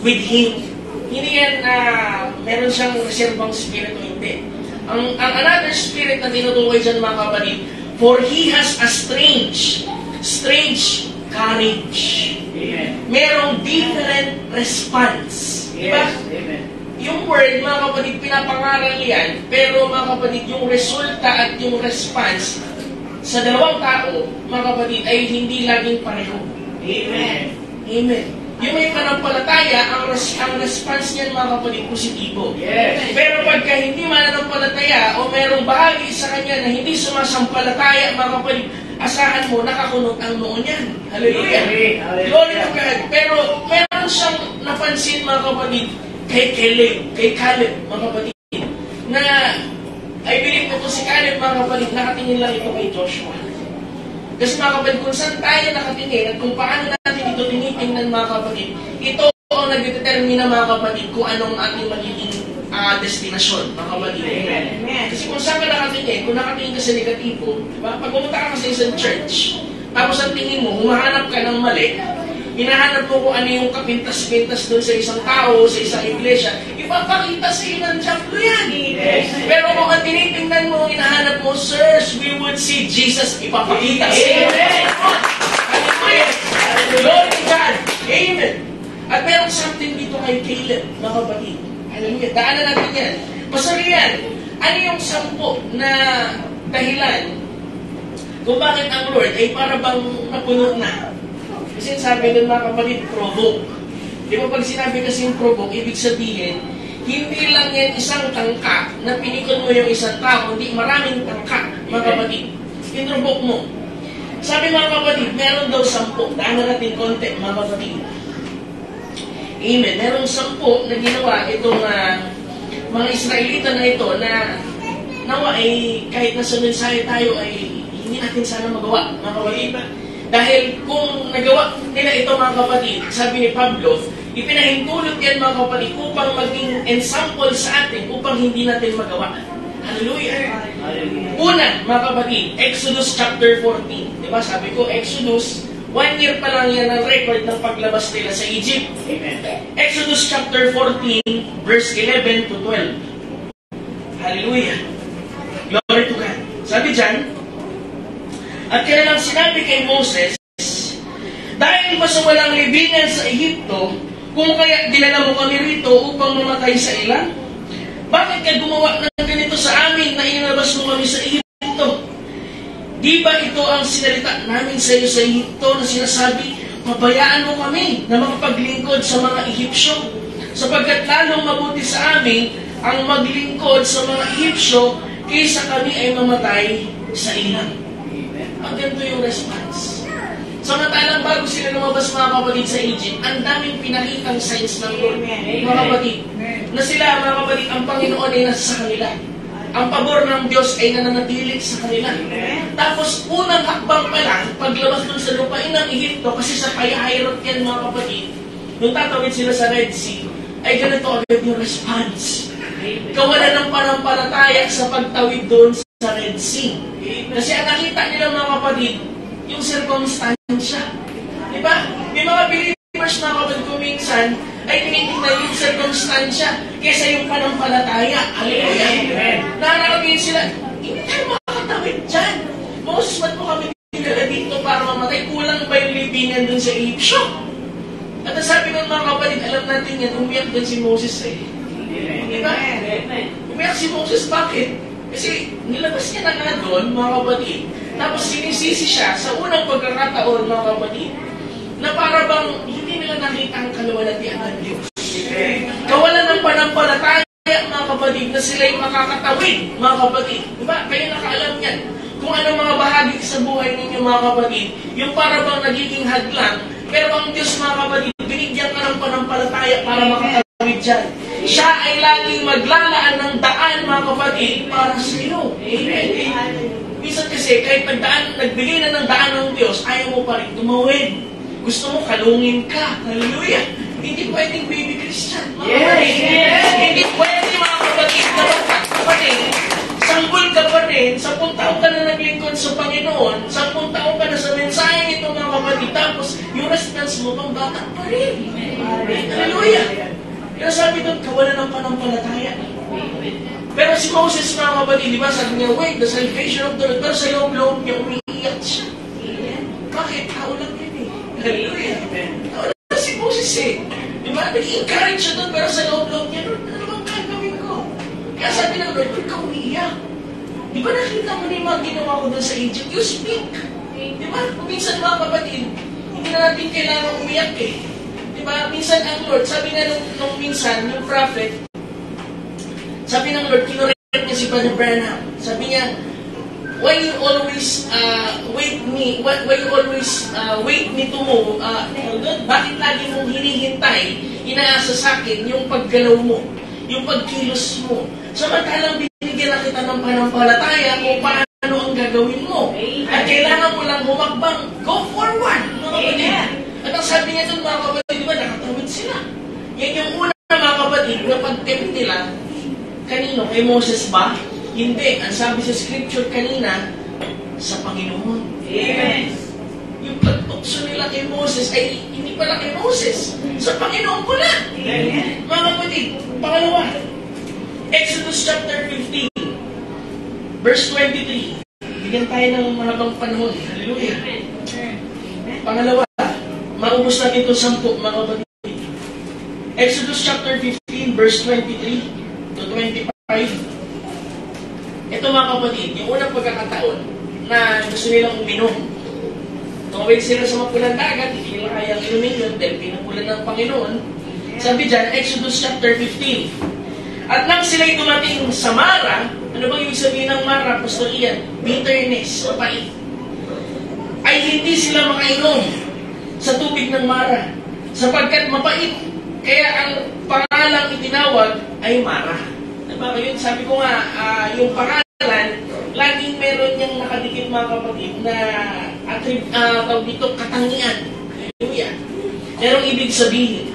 with him. Hindi yan meron siyang reservang spirito, hindi. Ang another spirit na tinutukoy dyan mga kapatid, for he has a strange courage. Amen. Merong different response. Yes. Diba? Amen. Yung word, mga kapatid, pinapangaral yan, pero mga kapatid, yung resulta at yung response sa dalawang tao, mga kapatid, ay hindi laging pareho. Amen. Amen. Yung may panampalataya, ang response niyan, mga kapatid, positibo. Yes. Pero pagka hindi mananampalataya o merong bahagi sa kanya na hindi sumasampalataya, mga kapatid, asahan mo, nakakunot ang noon niyan. Hallelujah. Glory to God. Pero meron siyang napansin, mga kapatid, kay Caleb, mga kapatid, na I believe ito si Caleb, mga kapatid, nakatingin lang ito kay Joshua. Kasi mga kapatid, kung saan tayo nakatingin at kung paano natin ito tinitingnan, mga kapatid, ito ang nagdetermina, mga kapatid, kung anong ating magiging destinasyon, mga kapatid. Amen. Kasi kung saan ka nakatingin, kung nakatingin ka sa negatibo, diba? Pag pumunta ka sa isang church, tapos ang tingin mo, humahanap ka ng mali, hinahanap mo kung ano yung kapintas-pintas doon sa isang tao, sa isang iglesia, ipapakita sa iyo ng Diablo yan. Yes. Pero kung ang tinitingnan mo, hinahanap mo, sirs, we would see Jesus, ipapakita sa iyo. Hallelujah! Glory to God! Amen! At merong something dito kay Caleb, mga kapatid. Hallelujah! Daanan natin yan. Pasarihan, ano yung 10 na dahilan kung bakit ang Lord ay para bang napuno na? Kasi sabi doon, mga kapatid, provoke. Di ba pag sinabi kasi yung provoke, ibig sabihin, hindi lang yan isang tangka na pinikon mo yung isang tao, hindi maraming tangka, mga kapatid. Pinrovoke mo. Sabi mga kapatid, meron daw 10. Daan na natin konti, mga kapatid. Amen. Merong 10 na ginawa itong mga Israelita na ito na nawa ay kahit nasa mensahe tayo ay hindi natin sana magawa, mga kapatid. Dahil kung nagawa nila ito, mga kapatid, sabi ni Pablo, ipinahintulot yan, mga kapatid, upang maging ensample sa atin, upang hindi natin magawa. Hallelujah! Una, mga kapatid, Exodus chapter 14. Diba? Sabi ko, Exodus 1 year pa lang yan ang record ng paglabas nila sa Egypt. Amen. Exodus chapter 14, verse 11 to 12. Hallelujah. Glory to God. Sabi dyan, at kanilang sinabi kay Moses, dahil ba sa walang libingan sa Ehipto, kung kaya dinala mo kami rito upang mamatay sa ilang? Bakit ka gumawa ng ganito sa amin na inalabas mo kami sa Ehipto? Di ba ito ang sinalita namin sa iyo sa Ehipto na sinasabi, pabayaan mo kami na makapaglingkod sa mga Ehipsyo, sapagkat lalong mabuti sa amin ang maglingkod sa mga Ehipsyo kaysa kami ay mamatay sa ilang. Ang ganito yung response. Samantalang bago sila lumabas mga kapatid sa Egypt, ang daming pinakitang signs ng Lord, mga kapatid, na sila, mga kapatid, ang Panginoon ay nasa sa kanila. Ang pabor ng Diyos ay nananatilit sa kanila. Tapos, unang hakbang pa lang, paglabas dun sa lupain ng Egypto, kasi sa payahirap yan, mga kapatid, nung tatawid sila sa Red Sea, ay ganito agad yung response. Kawalan ng panampalataya sa pagtawid doon sa Red Sea. Kasi ang nakita nila, mga kapatid, yung circumstansya. Diba? May mga believers, mga kapatid ko minsan, ay tinitingnan yung circumstansya kaysa yung panampalataya. Hallelujah. Nakakabigin sila, hindi tayo makakatawid dyan. Moses, ba't mo kami dinala dito para mamatay? Kulang ba yung libingan dun sa Egypto? At ang sabi ng mga kapatid, alam natin yan, umiyak din si Moses eh. Diba? Umiyak si Moses, bakit? Kasi nilabas niya na nga doon, mga kapatid. Tapos sinisisi siya sa unang pagkakataon, mga kapatid, na para bang hindi nila nakita ang kaluwalhatian ng Diyos. Kawalan ng panampalataya, mga kapatid, na sila'y makakatawid, mga kapatid. Diba? Kayo nakaalam yan. Kung anong mga bahagi sa buhay ninyo, mga kapatid, yung para bang nagiging hadlang, pero ang Diyos, mga kapatid, binigyan ka ng panampalataya para makatawid dyan. Siya ay laging maglalaan ng daan, mga kapatid, para sa iyo. Amen. Minsan kasi, kahit nagbigay na ng daan ng Diyos, ayaw mo pa rin tumawid. Gusto mo, kalungin ka. Hallelujah. Hindi pwedeng baby Christian. Hindi pwede, mga kapatid, na kapatid, sanggol ka pa rin, 10 taon ka na naglingkod sa Panginoon, 10 taon ka na sa mensahe nito, mga kapatid, tapos yung response mo, pang bata pa rin. Hallelujah. Kaya sabi doon, kawalan ng panampalataya. Pero si Moses, mga kapatid, di ba, sabi niya, wait, the salvation of the Lord. Pero sa loob-loob niya, umiiyak siya. Bakit? Tao lang yun eh. Hallelujah. Tao lang si Moses eh. Di ba? Nag-encourage siya doon, pero sa loob-loob niya, Lord, ano bang gagawin ko? Kaya sabi ng Lord, ba't ka umiiyak? Di ba nakita mo na yung mga ginawa ko doon sa Egypt? You speak. Di ba? Kung minsan, mga kapatid, hindi na natin kailangan umiyak eh. Diba? Minsan ang Lord, sabi nga nung minsan, yung prophet, sabi ng Lord, kinorek niya si Brother Branham. Sabi niya, why you always wait me to move? Bakit lagi mong hinihintay, inaasa sa akin, yung paggalaw mo, yung pagkilos mo? Samantalang binigyan na kita ng panampalataya kung paano ang gagawin mo. At kailangan mo lang humakbang, go forward. At ang sabi niya doon, mga kapatid, di ba, nakatawid sila. Yan yung una, mga kapatid, na pag-tempt nila, kanino? Kay Moses ba? Hindi. Ang sabi sa scripture kanina, sa Panginoon. Yes. Yung pagtukso nila kay Moses, ay hindi pala kay Moses. Sa Panginoon ko na. Yes. Mga kapatid, pangalawa, Exodus chapter 15, verse 23. Bigyan tayo ng mahabang panahon. Hallelujah. Pangalawa, maubos natin itong 10, mga kapatid. Exodus chapter 15, verse 23 to 25. Ito, mga kapatid, yung unang pagkakataon na gusto nilang uminom. Tumawid sila sa mapulang dagat, hindi nila kayang inumin yun dahil pinapulan ng Panginoon. Sabi dyan, Exodus chapter 15. At nang sila'y dumating sa Mara, ano bang ibig sabihin ng Mara, Pastor Ian? Bitterness, mapait. Ay hindi sila makainom sa tubig ng Mara, sapagkat mapait. Kaya ang pangalang itinawag ay Mara. Diba? Yun, sabi ko nga, yung pangalan, laging meron niyang nakadikit, mga kapatid, na dito, katangian. Hallelujah. Merong ibig sabihin.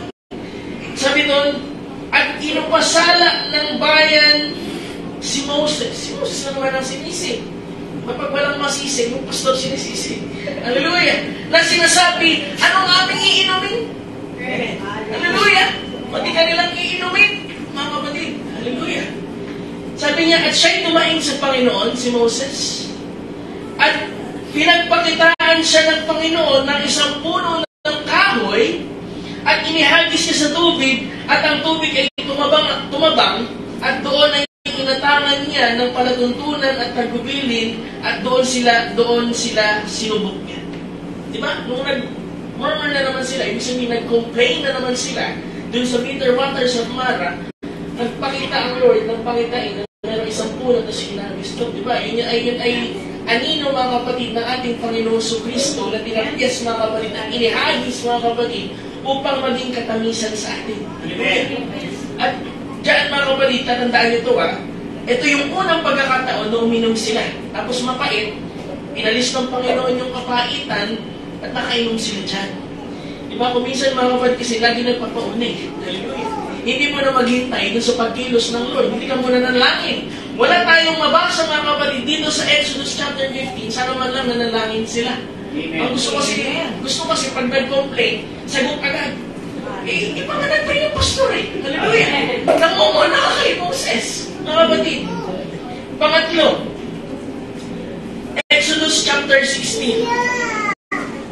Sabi doon, at inupasala ng bayan si Moses. Si Moses naman ang sinisig. Kapag walang masisi, yung pastor sinisisi. Hallelujah! Na sinasabi, anong aming iinumin? Hallelujah! Pati kanilang iinumin, mga kapatid. Hallelujah! Sabi niya, at siya'y tumaing sa Panginoon, si Moses, at pinagpakitaan siya ng Panginoon ng isang puno ng kahoy, at inihagis niya sa tubig, at ang tubig ay tumabang, at doon ay inatangan niya ng palatuntunan at tagubilin, at doon sila sinubok niya. Diba? Nung nag-murmur na naman sila, ibig sabihin nag-complain na naman sila, doon sa bitter waters of Mara, nagpakita ang Lord ng pangitain na meron isang puno na sinagis to. Diba? Yun ay anino, mga kapatid, ng ating Panginoon Kristo na tinapyas, mga kapatid, at inihagis, mga kapatid, upang maging katamisan sa atin. At diyan, mga kapatid, tatandaan nyo ito, ito yung unang pagkakataon na uminom sila. Tapos mapait, inalis ng Panginoon yung kapaitan at nakainom sila dyan. Diba, kung minsan, mga kapatid, kasi lagi nagpapaunay. Hallelujah. Hindi mo na maghintay dun sa pagkilos ng Lord. Hindi ka muna nanalangin. Wala tayong mabasa, mga kapatid, dito sa Exodus chapter 15. Sana man lang nanalangin sila. Ang gusto kasi pag nag-complain, sagot agad. Hindi pa nga nag-pray yung pastor Hallelujah. Nangunguna ka kay Moses. Mga kapatid. Pangatlo, Exodus chapter 16.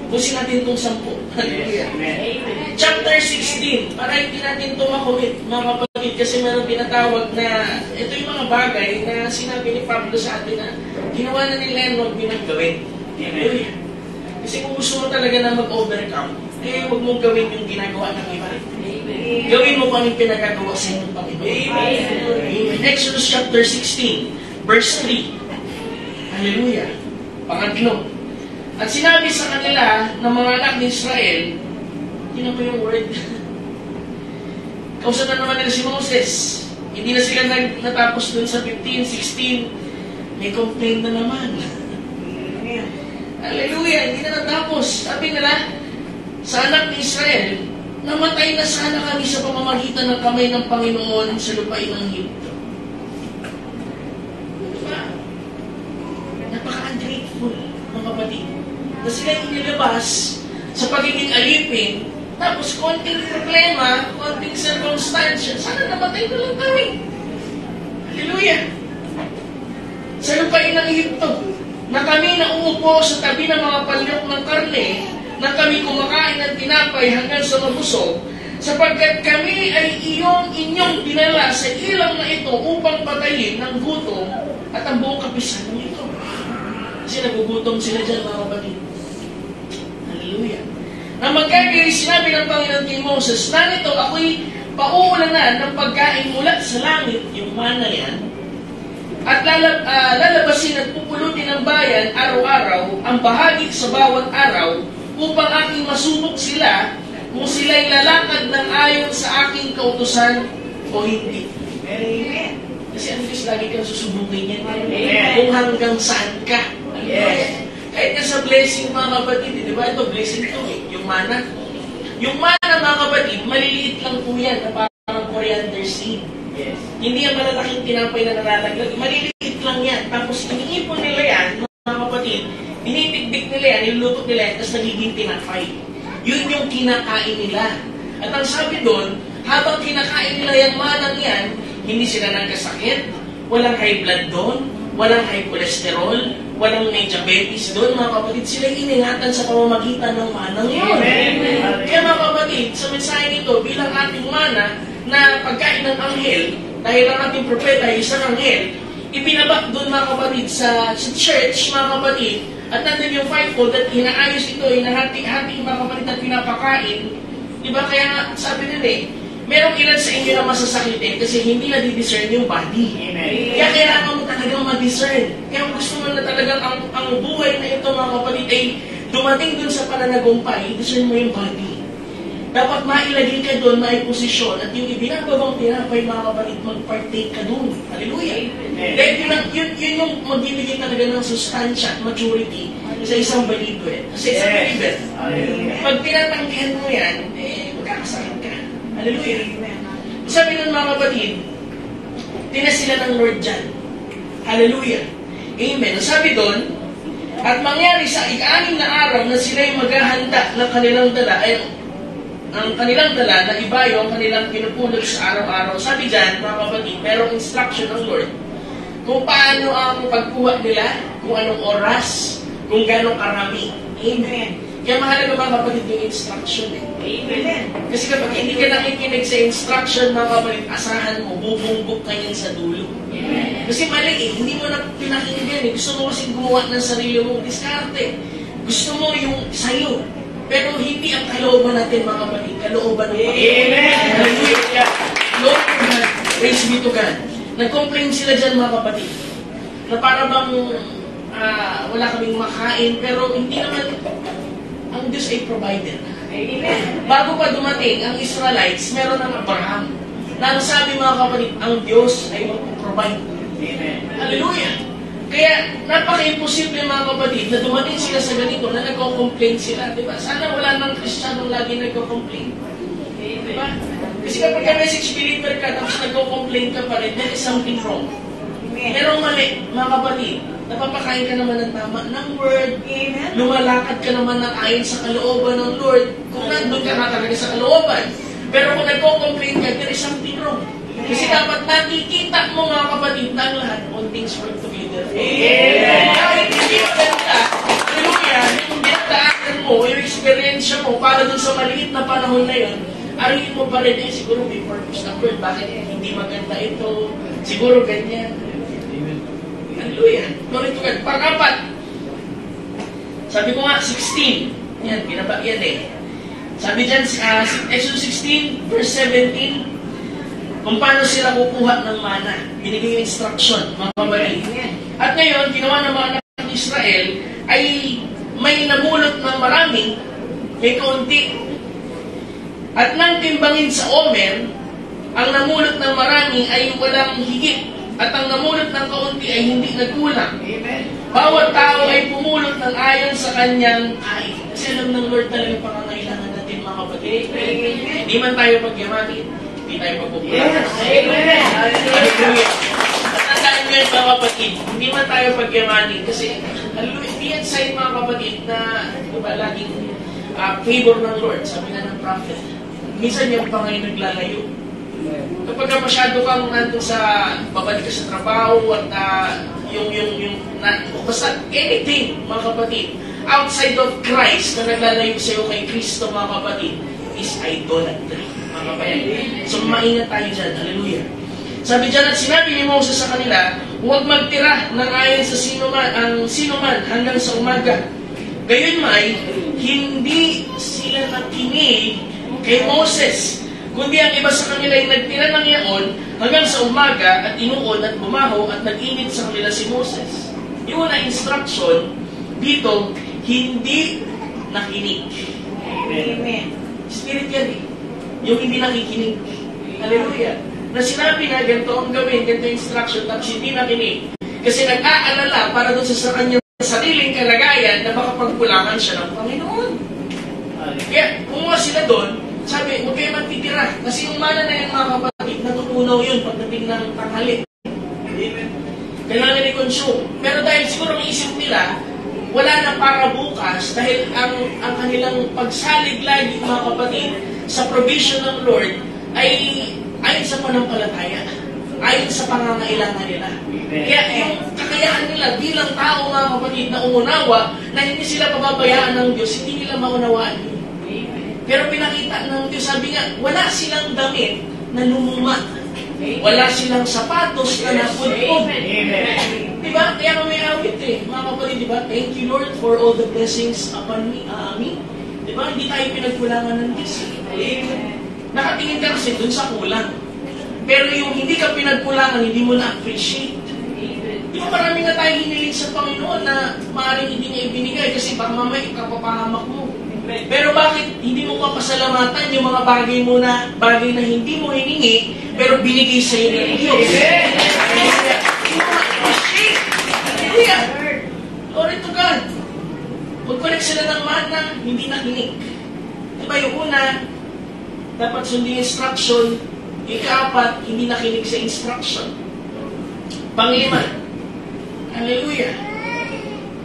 Busin natin itong 10. Hallelujah. Chapter 16. Para hindi natin ito makumit, mga kapatid, kasi meron tinatawag na ito yung mga bagay na sinabi ni Pablo sa atin na ginawa na ni Leonard gawin. Hallelujah. Kasi kung gusto mo talaga na mag-overcome, huwag mong gawin yung ginagawa ng iba. Gawin mo kung anong pinagagawa sa inyong Panginoon. Amen. Exodus chapter 16, verse 3. Hallelujah. Pangatlo. At sinabi sa kanila ng mga anak ni Israel, tinan mo yung word. Kausap na naman nila si Moses. Hindi na sila natapos dun sa 15, 16. May complaint na naman. Hallelujah, hindi na natapos. Sabi nila, sa anak ni Israel, namatay na sana kami sa pamamagitan ng kamay ng Panginoon sa lupain ng Egypto. Diba? Napaka-ungrateful, mga kapatid. Na sila inilabas sa pagiging alipin, tapos konting problema, konting circumstance, sana namatay na lang kami. Hallelujah! Sa lupain ng Egypto, na kami nauupo sa tabi ng mga palyok ng karne, na kami kumakain ng tinapay hanggang sa mabusog, sapagkat kami ay inyong dinala sa ilang na ito upang patayin ng gutom at ang buong kapisan nito. Kasi nagugutom sila dyan, mga kapatid. Hallelujah. Na magkagay, sinabi ng Panginoon kay Moses, narito ako'y pauulanan ng pagkain mula sa langit, yung mana yan, at lalabasin at pupulutin ng bayan araw-araw ang bahagi sa bawat araw upang aking masubok sila kung sila'y lalakad ng ayon sa aking kautusan o hindi. Amen. Kasi ang Diyos lagi kang susubukin yan. Kung hanggang saan ka. Yes. Kahit ka sa blessing, mga kapatid, di ba? Ito, blessing ito yung mana. Yung mana, mga kapatid, maliliit lang po yan na parang coriander seed. Yes. Hindi yan malalaking tinapay na nalalaglag. Maliliit lang yan. Tapos iniipon nila yan, mga kapatid, dinitikdik nila yan, niluluto nila yan, tapos nagiging tinapay. Yun yung kinakain nila. At ang sabi doon, habang kinakain nila yung manang yan, hindi sila nagkasakit, walang high blood doon, walang high cholesterol, walang may diabetes doon, mga kapatid, sila iningatan sa pamamagitan ng manang yun. Kaya mga kapatid, sa mensahe nito, bilang ating mana, na pagkain ng anghel, dahil ang ating propeta ay isang anghel, ibinabak doon, mga kapatid, sa church, mga kapatid, at nandun yung fivefold at hinaayos ito, hinahati-hati, mga kapatid, at pinapakain. Diba? Kaya sabi nila merong ilan sa inyo na masasakitin kasi hindi na di-discern yung body. Amen. Kaya kailangan mo talagang ma-discern. Kaya kung gusto mo na talagang ang buhay na ito, mga kapatid, ay dumating dun sa pananagumpay, discern mo yung body. Dapat mailagay ka doon, maiposisyon, at yung ibinababang tinapay, mga kapatid, mag-partake ka doon. Hallelujah! Dahil yun yung magbibigay talaga ng sustansya at maturity sa isang believer. Sa isang believer. Pag tinatanggihan mo yan, magkakasakit ka. Hallelujah! Sabi nun, mga kapatid, tinasila ng Lord dyan. Hallelujah! Amen. Ang sabi doon, at mangyari sa ika-6 na araw na sila'y maghahanda ng kanilang dala, ay ang kanilang dala na ibayo ang kanilang pinupulot sa araw-araw. Sabi dyan, mga kapatid, merong instruction ng Lord kung paano ang pagkuha nila, kung anong oras, kung gano'ng karami. Amen. Kaya mahalaga mga kapatid yung instruction eh. Amen. Kasi kapag hindi ka nakikinig sa instruction, mga kapatid, asahan mo, bubungbog ka yan sa dulo. Amen. Kasi mali eh, hindi mo na pinakinggan eh. Gusto mo kasi gumawa ng sarili mong diskarte. Gusto mo yung sayo. Pero hindi ang kalooban natin, mga kapatid. Kalooban ng Panginoon. Amen. Hallelujah. Lord God, praise be to God. Nag-complain sila dyan, mga kapatid, na para bang wala kaming makain, pero hindi naman ang Diyos ay provider. Amen. Bago pa dumating ang Israelites, meron ng Abraham. Na ang sabi, mga kapatid, ang Diyos ay mag-provide. Amen. Hallelujah. Kaya napaka-imposible, mga kapatid, na dumating sila sa ganito, na nagko-complain sila. Diba? Sana wala nang Kristiyanong lagi nagko-complain. Diba? Kasi kapag ka-message believer ka, tapos nagko-complain ka pa rin, there is something wrong. Merong mali, mga kapatid. Napapakain ka naman ng tama ng Word. Amen. Lumalakad ka naman ng ayon sa kalooban ng Lord. Kung nandun ka na talaga sa kalooban. Pero kung nagko-complain ka, there is something wrong. Kasi dapat nakikita mo, mga kapatid, na ang lahat, all things work together. Amen. Kahit hindi maganda, hallelujah, yung dinadaanan mo, yung experience mo, para dun sa maliit na panahon na yun, ariin mo pa rin, siguro may purpose na word, bakit hindi maganda ito, siguro ganyan. Hallelujah. Glory to God. Pang-4. Sabi ko nga, 16. Yan, binaba yan eh. Sabi dyan, Exodus 16, verse 17, kung paano sila kukuha ng mana. Binigay yung instruction, mga kapatid. At ngayon, ginawa ng mga anak ng Israel ay may namulot ng marami, may kaunti. At nang timbangin sa Omer, ang namulot ng marami ay walang higit. At ang namulot ng kaunti ay hindi nagkulang. Amen. Bawat tao ay pumulot ng ayon sa kanyang ay. Kasi alam ng Lord talaga pangangailangan natin, mga kapatid. Amen. Hindi man tayo pagyamanin, hindi tayo pagpupulangan. Amen. Hallelujah. At tandaan nyo yan, mga kapatid, hindi man tayo pagyamanin. Kasi, hallelujah, hindi yan sign, mga kapatid, na diba, laging favor ng Lord. Sabi nga ng prophet, minsan yung pangay naglalayo. Kapag masyado kang nandun sa, babalik ka sa trabaho at basta anything, mga kapatid, outside of Christ na naglalayo sa'yo kay Kristo, mga kapatid, is idolatry, mga kapatid. So, maingat tayo dyan. Hallelujah. Sabi dyan, at sinabi ni Moses sa kanila, huwag magtira ng ayon sa sino man hanggang sa umaga. Gayon may, hindi sila nakinig kay Moses, kundi ang iba sa kanila ay nagtira ng yaon hanggang sa umaga at inuod at bumaho at nag-init sa kanila si Moses. Yung na instruction dito, hindi nakinig. Amen. Spirit yan eh. Yung hindi nakikinig. Hallelujah. Na sinabi na ganito ang gawin, ganito instruction, tapos hindi nakinig. Kasi nag-aalala para doon sa kanyang sariling kalagayan na baka pagkulangan siya ng Panginoon. Kaya, kumuha sila doon, sabi, huwag kayo magtitira. Kasi yung mana na yan, mga kapatid, natutunaw yun pagdating ng tanghali. Kailangan i-consume. Pero dahil siguro ang isip nila, wala na para bukas dahil ang kanilang pagsalig lagi, mga kapatid, sa provision ng Lord ay ayon sa panampalataya. Ayon sa pangangailangan nila. Kaya yung kakayahan nila bilang tao, mga kapatid, na umunawa na hindi sila pababayaan ng Diyos, hindi nila maunawaan yun. Pero pinakita ng Diyos, sabi nga, wala silang damit na lumuma. Wala silang sapatos na napudpod. Diba? Kaya kami awit eh. Mga kapatid, diba? Thank you, Lord, for all the blessings upon me. Amen. Diba? Hindi tayo pinagkulangan ng Diyos. Nakatingin ka kasi dun sa kulang. Pero yung hindi ka pinagkulangan, hindi mo na-appreciate. Di ba marami na tayo hiniling sa Panginoon na maaaring hindi niya ibinigay kasi baka mamaya ikapapahamak mo. Pero bakit hindi mo papasalamatan yung mga bagay na hindi mo hiningi, pero binigay sa iyo ng Diyos? Hallelujah! Glory to God! Mag-collect sila ng mana, hindi nakinig. Diba yung una, dapat sundin instruction, yung ikaapat, hindi nakinig sa instruction. Pang-lima, Hallelujah.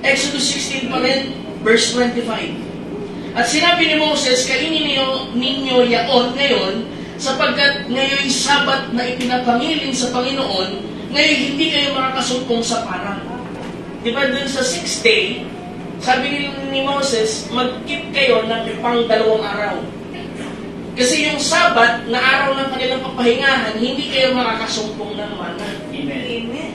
Exodus 16 pa rin, verse 25. At sinabi ni Moses, kainin ninyo yaon ngayon, sapagkat ngayon Sabat na ipinapangiling sa Panginoon, ngayon hindi kayo makakasumpong sa parang. Diba dun sa 6th day, sabi ni Moses, mag-keep kayo ng pang 2 araw. Kasi yung Sabat na araw ng kanilang papahingahan, hindi kayo makakasumpong ng mana. Amen.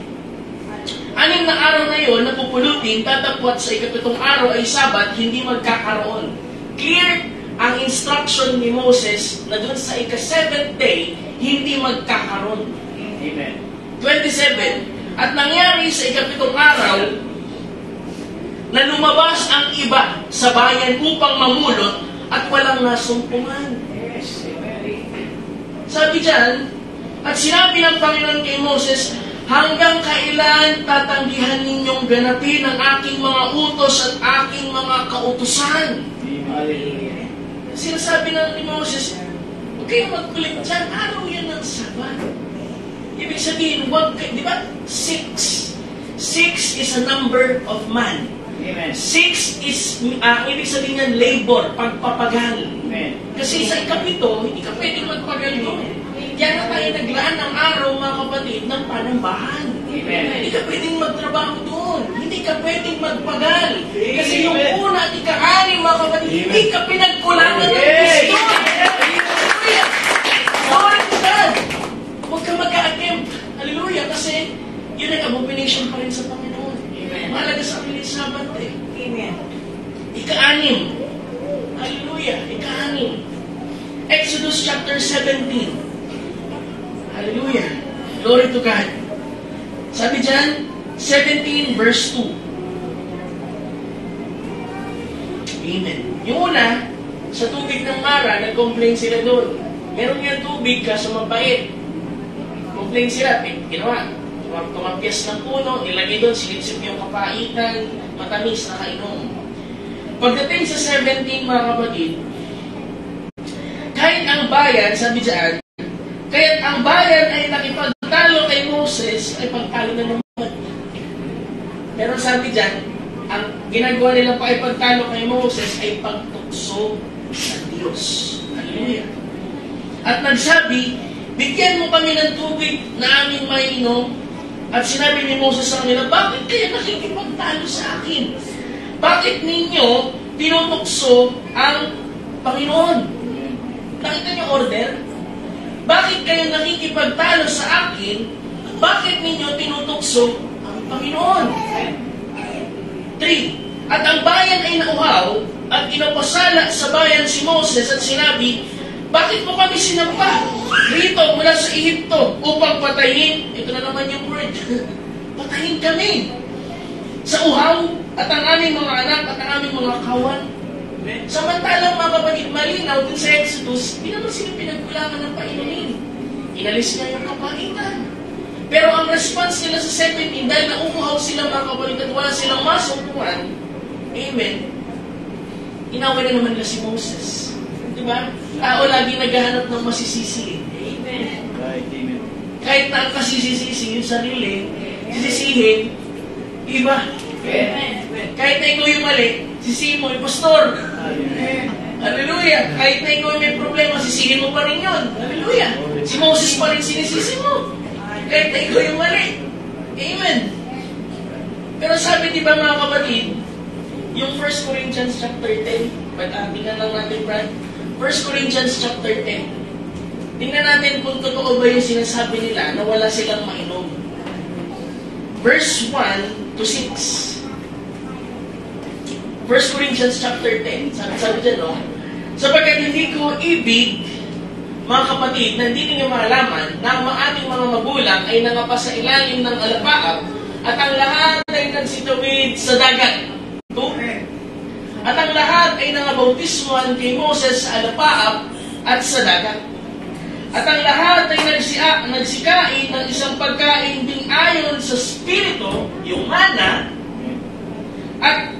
6 na araw na yun, napupulutin, tatapwat sa 7th araw ay Sabat, hindi magkakaroon. Clear ang instruction ni Moses na dun sa 7th day, hindi magkakaroon. Amen. 27. At nangyari sa 7th araw, na lumabas ang iba sa bayan upang mamulot at walang nasumpungan. Yes. Amen. Sabi dyan, at sinabi ng Panginoon kay Moses, hanggang kailan tatanggihan ninyong ganapin ang aking mga utos at aking mga kautusan? Hallelujah. Sinasabi ni Moses, huwag kayo magkulit dyan, araw yan ng Sabat. Ibig sabihin, huwag kayo, di ba? 6. 6 is a number of man. Amen. 6 is, ibig sabihin yan, labor, pagpapagal. Amen. Kasi sa 7, hindi ka pwedeng magpagal doon. Kaya na tayo naglaan ng araw, mga kapatid, ng panambahan. Amen. Hindi ka pwedeng magtrabaho doon. Hindi ka pwedeng magpagal. Kasi yung Amen. una at ika-6, mga kapatid, Amen. hindi ka pinagkulangan ng Yes. Kristo. Hallelujah! Glory to God! Huwag ka mag-a-attempt. Hallelujah! Kasi yun ang abomination pa rin sa Panginoon. Amen. Mahalaga sa amin yung Sabat eh. Amen. Ika-6. Hallelujah! Ika-6. Exodus chapter 17. Hallelujah! Glory to God! Sabi dyan, 17 verse 2. Amen. Yung una, sa tubig ng Mara, nag-complain sila doon. Meron nga tubig kaso mabait. Complain sila, ginawa. Tumampias ng puno, nilagay doon, silipsip yung kapaitan, matamis na kainom. Pagdating sa 17, mga kapatid, kahit ang bayan, sabi dyan, kaya't ang bayan ay nakipagtalo kay Moses, ay pagtalo na naman. Pero sabi dyan, ang ginagawa nilang pakipagtalo kay Moses ay pagtukso sa Diyos. Hallelujah. At nagsabi, bigyan mo kami ng tubig na aming mainom. At sinabi ni Moses sa kanila, bakit kayo nakikipagtalo sa akin? Bakit ninyo tinutukso ang Panginoon? Nakita niyo order? Bakit kayo nakikipagtalo sa akin? Bakit ninyo tinutukso ang Panginoon? 3. At ang bayan ay nauhaw at inapasala sa bayan si Moses at sinabi, bakit mo kami sinampa rito mula sa Ehipto upang patayin? Ito na naman yung word. Patayin kami sa uhaw at ang aming mga anak at ang aming mga kawan. Samantalang mga kapatid, malinaw din sa Exodus, hindi naman sila pinagkulangan ng painumin. Inalis nga yung kapaitan. Pero ang response nila sa 17, dahil nauuhaw sila mga kapatid at wala silang masumpuan, amen, inaway na naman nila si Moses. Diba? Tao lagi naghahanap ng masisisi. Amen. Right. Amen. Kahit na ang kasisisi yung sarili, sisisihin, iba. Amen. Kahit na ikaw yung mali, sisihin mo yung pastor. Amen. Hallelujah. Kahit na ikaw may problema, sisihin mo pa rin yun. Hallelujah. Si Moses pa rin sinisisi mo. Kahit na ikaw yung mali. Amen. Pero sabi di ba mga kapatid, yung 1 Corinthians chapter 10, tingnan lang natin, Brad. 1 Corinthians chapter 10. Tingnan natin kung totoo ba yung sinasabi nila na wala silang mainom. Verse 1 to 6. 1 Corinthians chapter 10. Sabi dyan, no? Sapagkat hindi ko ibig, mga kapatid, na hindi ninyo malaman na ang ating mga magulang ay nangapa sa ilalim ng alapaap at ang lahat ay nagsitawid sa dagat. 2. At ang lahat ay nangabautismuhan kay Moses sa alapaap at sa dagat. At ang lahat ay nagsikain ng isang pagkain ding ayon sa Espiritu, yung mana, at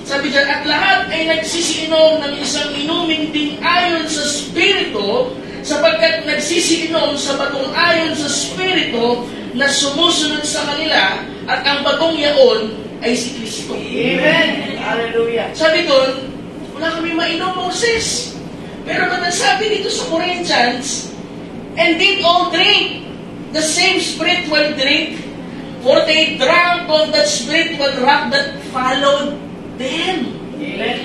sabi dyan, at lahat ay nagsisiinom ng isang inumin ding ayon sa Espiritu, sapagkat nagsisiinom sa batong ayon sa Espiritu na sumusunod sa kanila, At ang batong yaon ay si Kristo. Amen. Hallelujah. Sabi doon, wala kami mainom, Moses. Pero ba't ang sabi dito sa Corinthians, and did all drink the same spiritual drink, for they drank of that spiritual rock that followed them. Amen.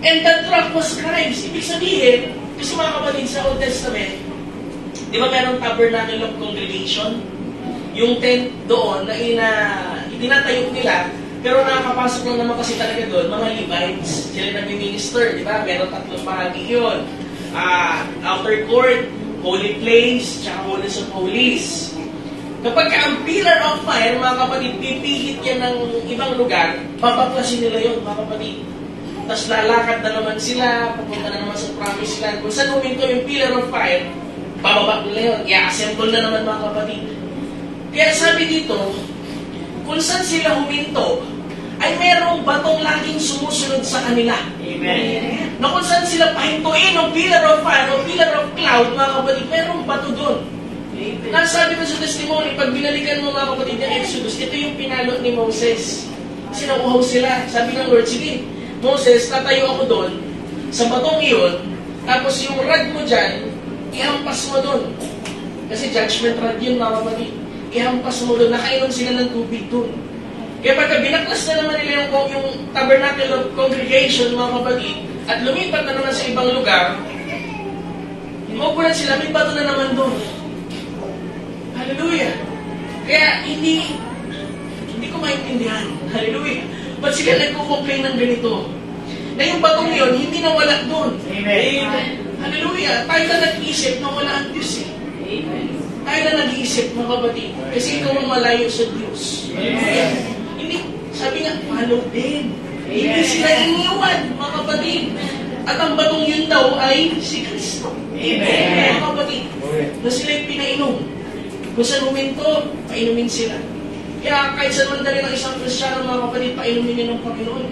And that rock was Christ. Ibig sabihin, kasi mga kapatid sa Old Testament, di ba merong tabernacle of congregation? Yung tent doon na itinatayo nila, pero nakakapasok lang naman kasi talaga doon, mga Levites, sila nag-minister, di ba? Meron tatlong bahagi yun. Outer court, holy place, tsaka holies of holies. Kapag ang pillar of fire, mga kapatid, pipihit yan ng ibang lugar, papaklasin nila yun, mga kapatid. Tapos lalakad na naman sila, pupunta na naman sa promised land. Kung saan huminto yung pillar of fire, bababa nila yun, i-assemble na naman, mga kapatid. Kaya sabi dito, kung saan sila huminto, ay merong batong laging sumusunod sa kanila. Amen. Na kung saan sila pahintuin ng pillar of fire o pillar of cloud, mga kapatid, merong bato doon. Nasabi ko sa testimony, pag binalikan mo, mga kapatid, ng Exodus, ito yung pinalo ni Moses. Kasi nauuhaw sila. Sabi ng Lord, sige, Moses, tatayo ako doon, sa batong iyon, tapos yung rod mo dyan, ihampas mo doon. Kasi judgment rod yun, mga kapatid. Ihampas mo doon, nakainom sila ng tubig doon. Kaya pagka binaklas na naman nila yung tabernacle of congregation, mga kapatid, at lumipat na naman sa ibang lugar, maupunan sila, may bato na naman doon. Hallelujah! Kaya hindi ko maintindihan. Hallelujah! Ba't sila nagko-complain ng ganito? Na yung batong yun, hindi nawala doon. Amen. Hallelujah! Tayo na nag-iisip na wala ang Diyos eh. Amen. Tayo na nag-iisip, mga kapatid. Kasi ikaw ang malayo sa Diyos. Amen. Hindi, sabi nga, follow them. Hindi sila iniwan, mga kapatid. At ang batong yun daw ay si Kristo. Amen. Mga kapatid, na sila'y pinainom. Kung saan huminto, painumin sila. Kaya kahit saan man dali ng isang Kristiyano, mga kapatid, painumin niya ng Panginoon.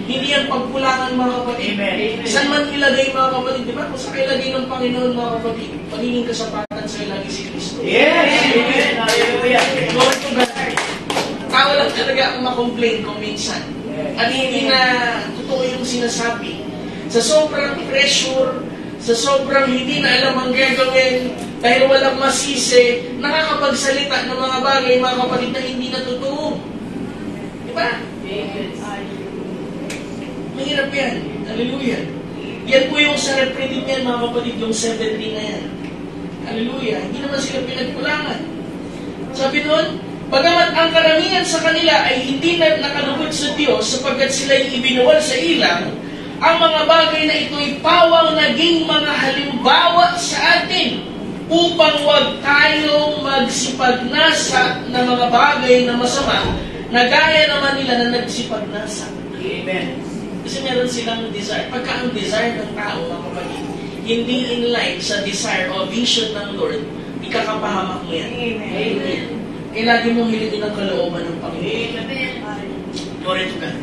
Hindi yan pagkulangan, mga kapatid. Amen. Saan man ilagay, mga kapatid, di ba? Kung saan ilagay ng Panginoon, mga kapatid, pagiging kasapatan sa ilagay si Kristo. Yes. Amen. Hallelujah. Lord to God. Tao lang talaga ang makomplain kung minsan. At hindi na totoo yung sinasabi. Sa sobrang pressure, sa sobrang hindi na alam ang gagawin, dahil walang masisi, nakakapagsalita ng mga bagay, mga kapatid, na hindi na totoo. Diba? Mahirap yan. Hallelujah. Yan po yung sa repredict yan, mga kapatid, yung 70 na yan. Hallelujah. Hindi naman sila pinagkulangan. Sabi doon, bagamat ang karamihan sa kanila ay hindi na nakalugod sa Diyos sapagkat sila'y ibinuwal sa ilang, ang mga bagay na ito'y pawang naging mga halimbawa sa atin upang huwag tayong magsipagnasa ng mga bagay na masama na gaya naman nila na nagsipagnasa. Amen. Kasi meron silang desire. Pagka ang desire ng tao, mga kapatid, hindi in line sa desire o vision ng Lord, ikakapahamak mo yan. Amen. Kaya lagi mong hilingin ang kalooban ng Panginoon. Glory to God.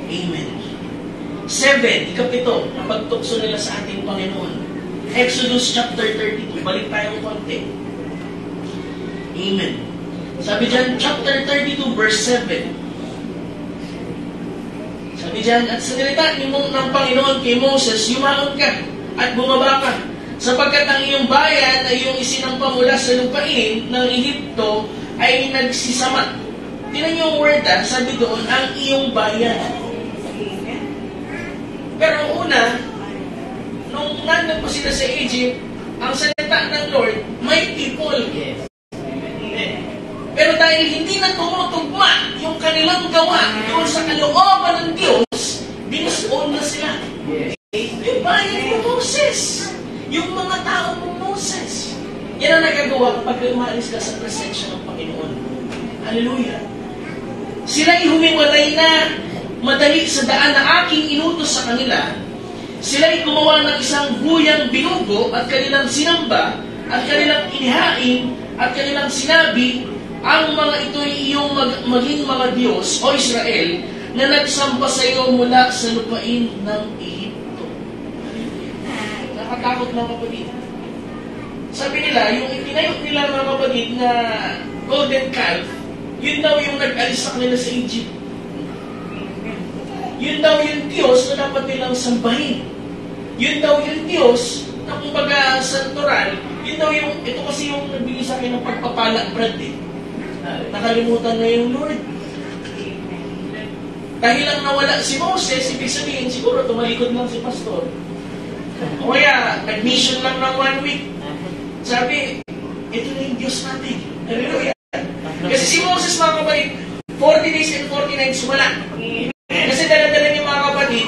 Amen. 7, ikapito, na pagtukso nila sa ating Panginoon. Exodus chapter 32. Balik tayong konti. Amen. Sabi dyan, chapter 32, verse 7. Sabi dyan, at salita ng Panginoon kay Moses, yumaon ka at bumaba ka, sapagkat ang iyong bayan ay iyong isinampa mula sa lupain ng Ehipto ay nagsisama. Tinan niyo yung word, sabi doon, ang iyong bayan. Pero una, nung nandun po sila sa Egypt, ang salita ng Lord, my people. Yes. Pero dahil hindi na tumutugma yung kanilang gawa doon sa kalooban ng Diyos, dinusoon na sila. Yes. Yung bayan mo, Moses. Yung mga tao mo, Moses. Yan ang nagagawa kapag umalis ka sa presensya ng Panginoon. Hallelujah. Sila'y humiwalay na madali sa daan na aking inutos sa kanila. Sila'y gumawa ng isang guyang binugo at kanilang sinamba at kanilang inihain at kanilang sinabi, ang mga ito'y iyong maging mga Diyos o Israel na nagsampa sa iyo mula sa lupain ng Ehipto. Nakatakot, mga kapatid. Sabi nila, yung itinayo nila, mga kapatid, na golden calf, yun daw yung nag-alis sa kanila sa Egypt. Yun daw yung Diyos na dapat nilang sambahin. Yun daw yung Diyos na kumbaga santoral, yun daw yung, ito kasi yung nagbigay sa akin ng pagpapala, Brad eh. Nakalimutan na yung Lord. Dahil lang nawala si Moses, ibig sabihin, siguro tumalikod lang si pastor. O kaya, nag-mission lang ng 1 week. Sabi, ito na yung Diyos natin. Hallelujah. Kasi si Moses, mga kapatid, 40 days and 40 nights wala. Kasi dala-dala niya, mga kapatid,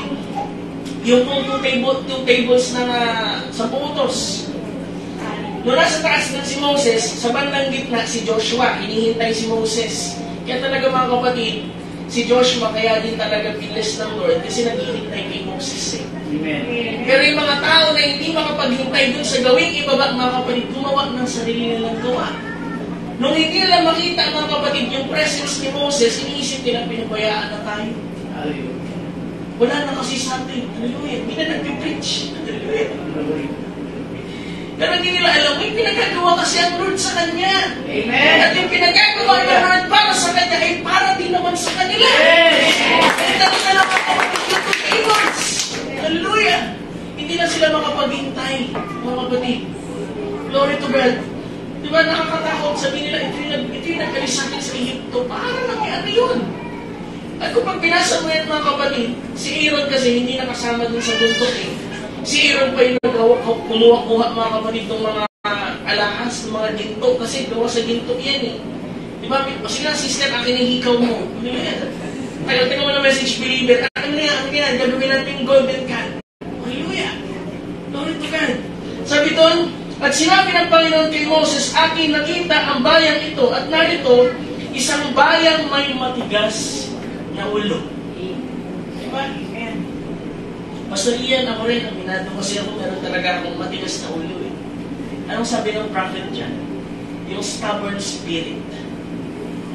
yung 2 tables ng 10 utos. Noong nasa taas ng si Moses, sa bandang gitna si Joshua, hinihintay si Moses. Kaya talaga, mga kapatid, si Joshua kaya din talaga pilis ng Lord kasi naghihintay kay Moses eh. Amen. Pero yung mga tao na hindi makapaghintay dun sa gawing ibaba, mga kapatid, gumawa ng sarili nilang gawa. Nung hindi nila makita, mga kapatid, yung presence ni Moses, iniisip nila pinabayaan na tayo. Hallelujah. Wala na kasi sa atin. Hallelujah. Hindi na nag-preach. Hallelujah. Pero hindi nila alam, may pinagagawa kasi ang Lord sa Kanya. Amen. At yung pinagagawa ng Lord para sa Kanya ay para din naman sa kanila. At dahil na lang yung tables. Hallelujah. Hindi na sila makapaghintay, mga kapatid. Glory to God. Di ba nakakatakot? Sabi nila, ito yung nag-alis sa atin sa Egypto. Para nangyari yun. At kung pag pinasa mo yan, mga kapatid, si Aaron kasi hindi nakasama dun sa bundok eh. Si Aaron pa yung kumuha-kuha, mga kapatid, ng mga alahas, ng mga ginto. Kasi gawa sa ginto yan eh. Di ba? Sige na, sister, akin yung hikaw mo. Tagal mo na message believer. Akin na, gagawin natin yung golden calf. Hallelujah. Glory to God. Sabi doon, at sinabi ng Panginoon kay Moses, aking nakita ang bayang ito, at narito, isang bayang may matigas na ulo. Diba? Pastor Ian, ako rin, aminado kasi ako, meron talaga akong matigas na ulo eh. Anong sabi ng prophet dyan? Yung stubborn spirit.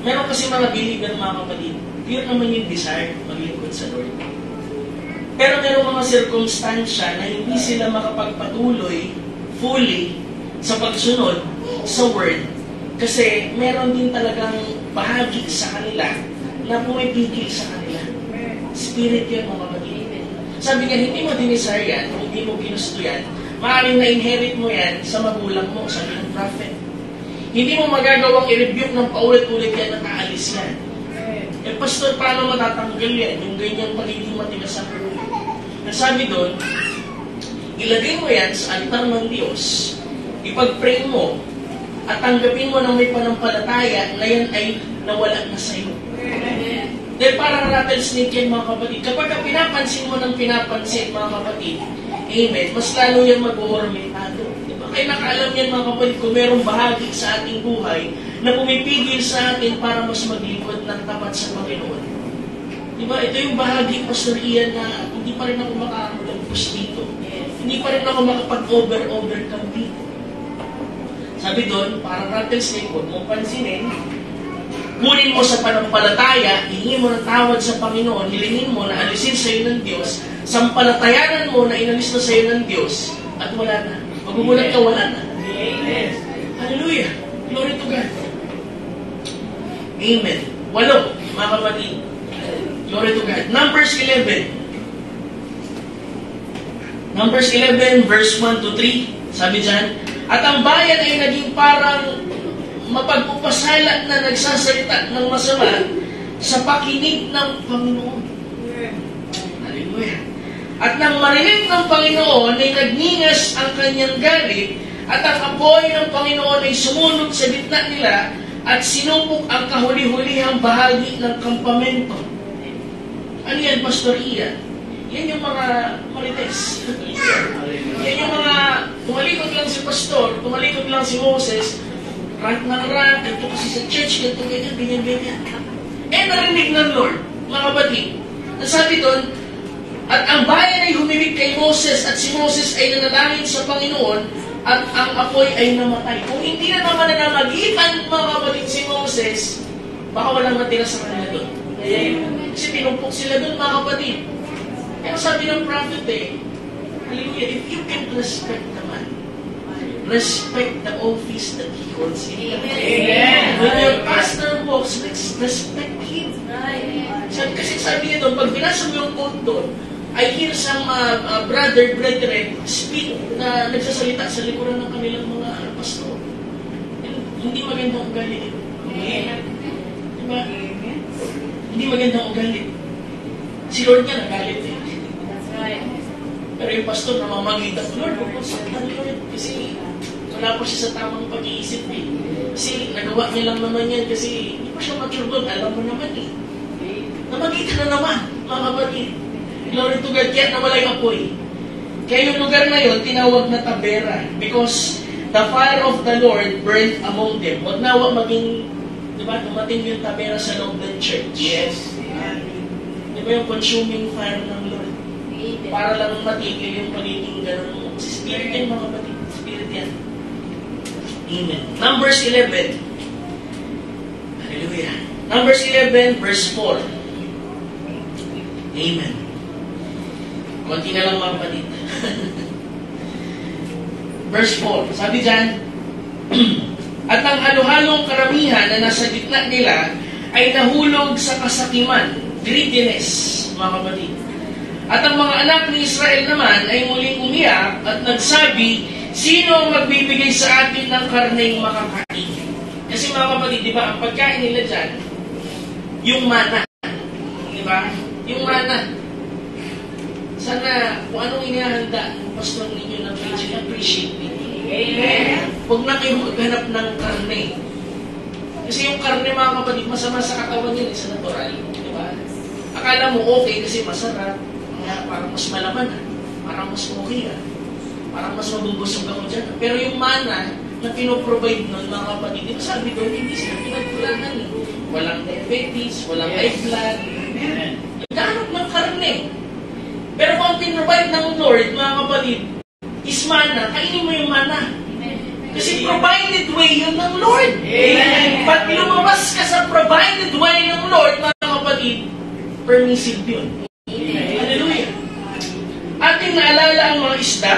Meron kasi mga believer, mga kapatid, pure naman yung desire maglingkod sa Lord. Pero meron mga circumstansya na hindi sila makapagpatuloy fully sa pagsunod sa Word. Kasi meron din talagang bahagi sa kanila na pumipigil sa kanila. Spirit yan, mga kapatid. Sabi niya, hindi mo dinisar yan, hindi mo ginusto yan, maaaring na-inherit mo yan sa magulang mo, sabi ng prophet. Hindi mo magagawang i-rebuke ng paulit-ulit yan at aalis yan. Eh, pastor, paano matatanggal yan? Yung ganyang pagiging matigas ang ulo. Nasabi doon, ilagay mo yan sa altar ng Diyos, ipag-pray mo, at tanggapin mo na may panampalataya na yan ay nawala na sa iyo. Dahil parang rattlesnake yan, mga kapatid. Kapag pinapansin mo ng pinapansin, mga kapatid, amen, mas lalo yan mag-uormentado. Diba? Kaya nakaalam yan, mga kapatid, kung merong bahagi sa ating buhay na pumipigil sa atin para mas maglingkod ng tapat sa Panginoon. Diba? Ito yung bahagi, Pastor Ian, na hindi pa rin ako makakapagpus dito. Hindi pa rin ako makapag-overcome dito. Sabi doon, parang rattlesnake, huwag mong pansinin, kunin mo sa panampalataya, hingin mo ng tawad sa Panginoon, hilingin mo na alisin sa iyo ng Diyos, sampalatayanan mo na inalis na sa iyo ng Diyos, at wala na. Magugulat ka, wala na. Amen. Hallelujah. Glory to God. Amen. 8, mga kapatid. Glory to God. Numbers 11. Numbers 11, verse 1 to 3. Sabi dyan, at ang bayan ay naging parang mapagpupasala na nagsasalita ng masama sa pakinig ng Panginoon. Hallelujah. At nang marinig ng Panginoon ay nagningas ang kanyang galit at ang apoy ng Panginoon ay sumunod sa gitna nila at sinupok ang kahuli-hulihang bahagi ng kampamento. Ano yan, Pastor Ian? Yan yung mga marites. Yan yung mga tumalikod lang si Pastor, tumalikod lang si Moses, rant ng rant, ito kasi sa church, ito ganyan. Eh, narinig ng Lord, mga kapatid. Nasabi doon, at ang bayan ay humimik kay Moses at si Moses ay nanalangin sa Panginoon at ang apoy ay namatay. Kung hindi na naman nanamagitan, mga kapatid, si Moses, baka walang natira sa kanila doon. Kasi pinumpok sila doon, mga kapatid. Kaya sabi ng prophet hallelujah, if you can respect naman, respect the office that He holds in. Amen. When your pastor walks, respect him. Kasi sabi niya doon, pag binasa mo yung quote doon, I hear some brethren speak na nagsasalita sa likuran ng kanilang mga pastor. Hindi magandang ugali. Diba? Hindi magandang ugali. Si Lord nga nagalit eh. Pero yung pastor namamagitan, Lord, pagpunsan Lord, kasi wala po siya sa tamang pag-iisip eh. Kasi nagawa niya lang naman yan kasi hindi pa siya mature doon, alam mo naman eh. Namagitan na naman, mga kapatid. Glory to God, kaya nawala yung apoy. Kaya yung lugar na yun, tinawag na Tabera. Because the fire of the Lord burned among them. Huwag na maging, di ba, dumating yung Tabera sa loob ng church. Yes. Di ba yung consuming fire ng Lord? Para lang matigil yung pagiging ganun. Spirit yan, mga kapatid. Spirit yan. Amen. Numbers 11. Hallelujah. Numbers 11, verse 4. Amen. Kunti na lang, mga kapatid. Verse 4. Sabi dyan, at ang halo-halong karamihan na nasa gitna nila ay nahulog sa kasakiman, greediness, mga kapatid. At ang mga anak ni Israel naman ay muling umiyak at nagsabi, sino ang magbibigay sa atin ng karneng makakain? Kasi mga kapatid, di ba, ang pagkain nila dyan, yung mana. Di ba? Yung mana. Sana kung anong inihahanda ng pastor ninyo na preaching, appreciate ninyo. Amen. Huwag na kayo maghanap ng karne. Kasi yung karne, mga kapatid, masama sa katawan yun, sa natural. Di ba? Akala mo okay kasi masarap. Parang mas malaman, parang mas okay, parang mas mabubusog ako dyan. Pero yung mana na pinoprovide nun, mga kapatid, di ba sabi doon, hindi sila pinagkulangan. Walang diabetes, walang high blood. Naghanap ng karne. Pero kung ang pinrovide ng Lord, mga kapatid, is mana, kainin mo yung mana. Kasi provided way yun ng Lord. Amen. Pag lumabas ka sa provided way ng Lord, mga kapatid, permissive yun. Hallelujah. Ating naalala ang mga isda.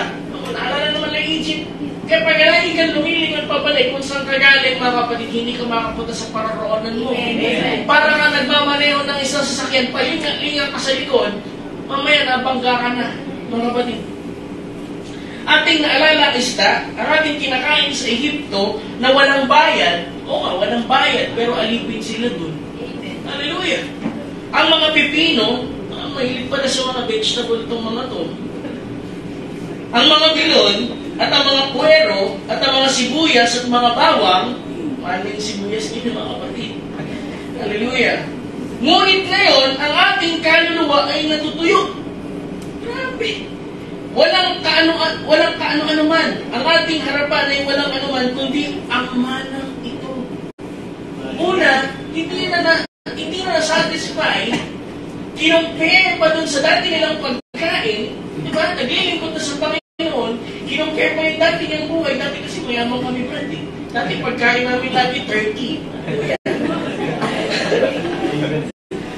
Naalala naman ng Egypt. Kaya pag lagi kang lumilingon pabalik kung saan ka galing, mga kapatid, hindi ka makapunta sa pararoonan mo. Para ka nagmamaneho ng isang sasakyan, palinga ka sa likod, mamaya nabangga ka na, mga kapatid. Ating naalala ang isda, ang ating kinakain sa Egypto na walang bayad. Oo nga, walang bayad, pero alipin sila dun. Hallelujah. Ang mga pipino, mahilig pala sa mga vegetable itong mga to. Ang mga bilon, at ang mga puwero, at ang mga sibuyas, at mga bawang, maling sibuyas din mga kapatid. Hallelujah. Ngunit ngayon, ang ating kaluluwa ay natutuyo. Grabe. Walang kaano-ano man. Ang ating harapan ay walang anuman, kundi ang manang ito. Una, hindi na satisfy. Kinumpare pa dun sa dati nilang pagkain, di ba? Naglilingkod na sa Panginoon, kinumpare pa yung dati niyang buhay, dati kasi mayamang kami, brother. Dati pagkain namin lagi turkey.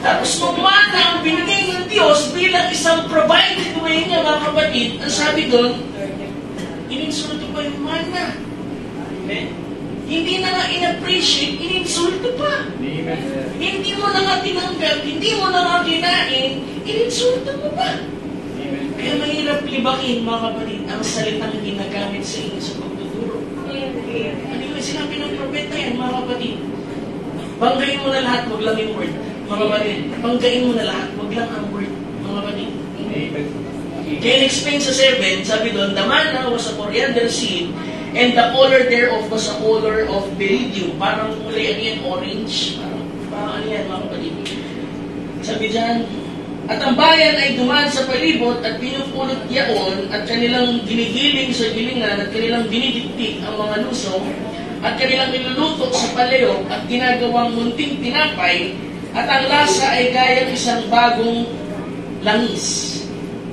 Tapos nung mana ang binigay ng Diyos bilang isang provided way niya, mga kapatid, ang sabi doon, ininsulto pa yung mana. Amen. Hindi na nga in-appreciate, ininsulto pa. Amen. Hindi mo na nga tinanggap, hindi mo na nga kinain, ininsulto mo pa. Amen. Kaya mahirap libakin, mga kapatid, ang salitang ginagamit sa inyo sa pagtuturo. Ano yung sinabi ng propeta yan, mga kapatid? Banggain mo na lahat, wag lang yung word. Mga kapatid, banggain mo na lahat, wag lang ang word. Mga kapatid. Amen. Kaya in-explain sa 7, sabi doon, the manna was a coriander seed, and the color thereof was a color of beryllium. Parang kulay ano yan, orange. Parang ano yan, mga kapatid. Sabi dyan, at ang bayan ay dumaan sa palibot at pinupulot yaon at kanilang ginigiling sa gilingan at kanilang dinidiktik ang mga lusong at kanilang niluluto sa paleo at ginagawang munting tinapay at ang lasa ay gayang isang bagong langis.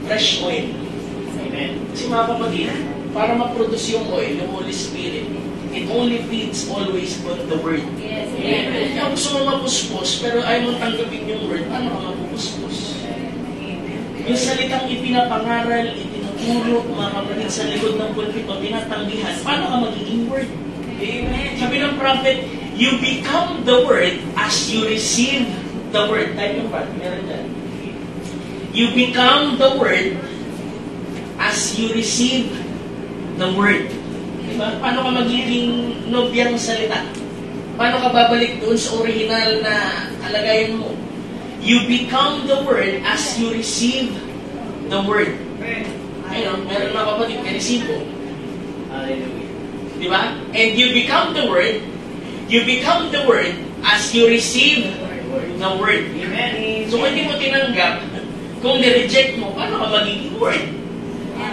Fresh oil. Amen. Kasi mga kapatid, para ma-produce yung oil, yung Holy Spirit, it only feeds always on the Word. Yes. Amen. Kaya gusto mo mapuspos, pero ayaw mong tanggapin yung Word, paano ka mapupuspos? Yung salitang ipinapangaral, itinuturo tinuturo, mga kapatid, sa likod ng pulpito, tinatanggihan, paano ka magiging word? Amen. Sabi ng prophet, you become the word as you receive the word. Type yung part, meron dyan. You become the word as you receive the word. Diba? Paano ka magiging nobyang salita? Paano ka babalik doon sa original na kalagayan mo? You become the word as you receive the word. Ayun, meron mga kapatid, receive ko. Diba? And you become the word as you receive the word. Amen. So kung hindi mo tinanggap, kung ni-reject mo, paano ka magiging word?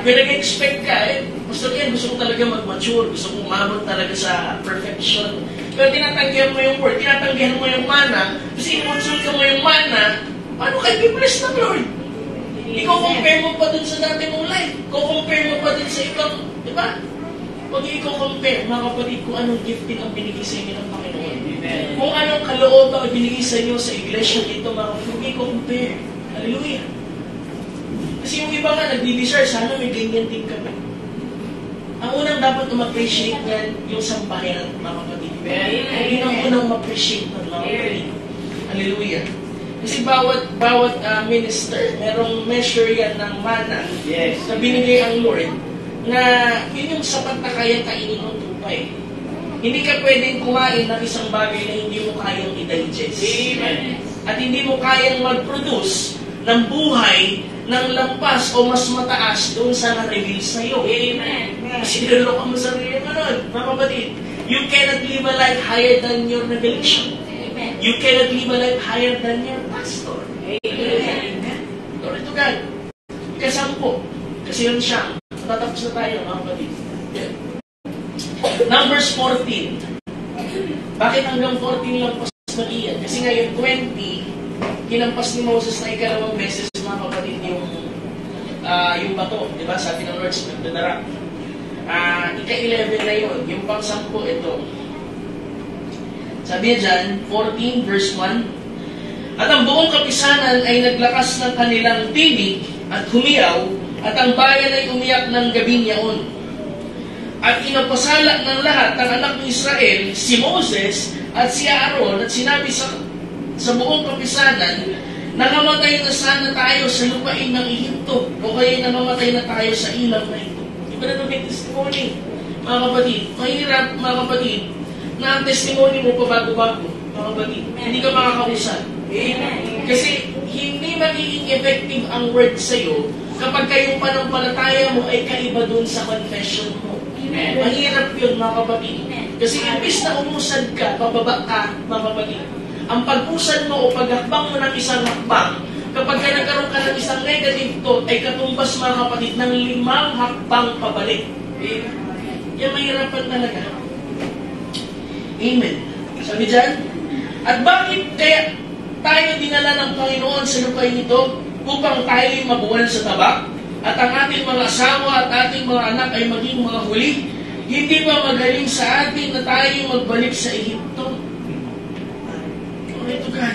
Kung nag-expect ka, gusto ko talaga mag-mature, gusto ko umabot talaga sa perfection. Pero tinatanggihan mo yung word, tinatanggihan mo yung mana, kasi i-consult ka mo yung mana, paano kayo be-blessed ng Lord? Iko-compare mo pa dun sa dati mong life. Iko-compare mo pa dun sa ibang, di ba? Huwag i-compare, mga kapatid, kung anong gifting ang binigay sa inyo ng Panginoon. Amen. Kung anong kalooban ang binigay sa inyo sa iglesia dito, mga kapatid, huwag i-compare. Hallelujah. Kasi yung iba nga nagdi-desire, sana may ganyan din kami. Ang unang dapat na ma-appreciate niyan, yung sambahayan, mga kapatid. Yun ang unang ma-appreciate ng mga kapatid. Hallelujah. Kasi bawat minister, merong measure yan ng mana na binigay ang Lord, na yun yung sapat na kayang kainin ng tupay. Hindi ka pwedeng kumain ng isang bagay na hindi mo kayang i-digest. Amen. At hindi mo kayang mag-produce ng buhay ng lampas o mas mataas doon sa na-reveal sa'yo. Amen. Kasi niloloko mo sarili mo nun, mga kapatid. You cannot live a life higher than your revelation. Amen. You cannot live a life higher than your pastor. Amen. Glory to God. Ikasampo. Kasi yun siya. Tatapos na tayo, mga kapatid. Yeah. Numbers 14. Bakit hanggang 14 lang po sa iyan? Kasi ngayon 20, kinampas ni Moses na ikalawang beses, mga kapatid, yung bato. Diba? Sabi ng Lord, Spirit of the Rock. Ika-11 na yun. Yung pang-10, ito. Sabi niya dyan, 14 verse 1, at ang buong kapisanan ay naglakas ng kanilang tinig at humiyaw, at ang bayan ay umiyak ng gabing yaon. At inapasala ng lahat ng anak ng Israel, si Moses at si Aaron, at sinabi sa buong kapisanan, nangamatay na sana tayo sa lupain ng Ehipto, o kaya nangamatay na tayo sa ilaw na ito. Iba na may testimony, mga kapatid. Mahirap, mga kapatid, na ang testimony mo pa bago-bago, mga kapatid. Hindi ka makakausap. Kasi hindi magiging effective ang word sa'yo kapag kayong panampalataya mo ay kaiba dun sa confession mo. Mahirap yun, mga kapatid. Kasi imbis na umusad ka, pababa ka, mga kapatid. Ang pag-usad mo o paghakbang mo ng isang hakbang, kapag ka nagkaroon ka ng isang negative thought, ay katumbas, mga kapatid, ng 5 hakbang pabalik. Yan mahirapan talaga. Amen. Sabi dyan, at bakit kaya tayo dinala ng Panginoon sa lupain ito upang tayo'y mabuwal sa tabak at ang ating mga asawa at ating mga anak ay maging mga huli? Hindi ba magaling sa atin na tayo'y magbalik sa Ehipto? Ito ka.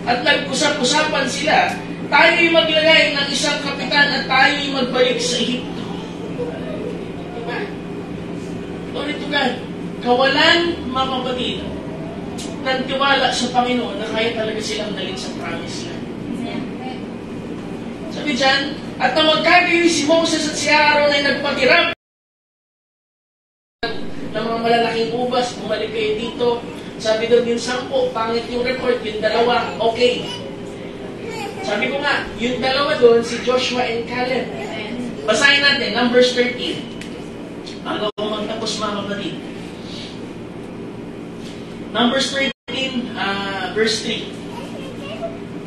At nag-usap-usapan sila, tayo'y maglagay ng isang kapitan at tayo'y magbalik sa Ehipto. Diba? Ito ka. Kawalan, mga kapatid, nagtiwala sa Panginoon na kaya talaga silang dalhin sa promise land. Sabi dyan, at na magkagayoy si Moses at si Aaron ay nagpatirap ng mga malalaking ubas, bumalik kayo dito. Sabi doon yung 10, pangit yung report, yung 2, okay. Sabi ko nga, yung 2 doon, si Joshua and Caleb. Basahin natin, Numbers 13. Bago ko magtapos, mga kapatid. Numbers 13, verse 3.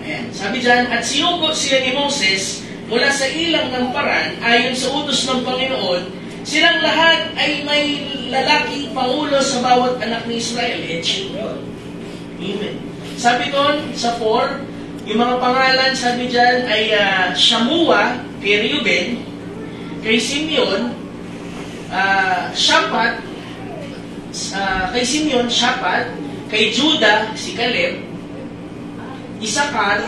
Ayan. Sabi dyan, at sinugod sila ni Moses mula sa ilang ng Paran, ayon sa utos ng Panginoon, silang lahat ay may lalaking pangulo sa bawat anak ni Israel. Yun. Amen. Sabi doon, sa 4, yung mga pangalan, sabi dyan, ay Shamua, kay Reuben, kay Simeon, Shapat, kay Simeon, Shapat, kay Judah, si Caleb, Isakar,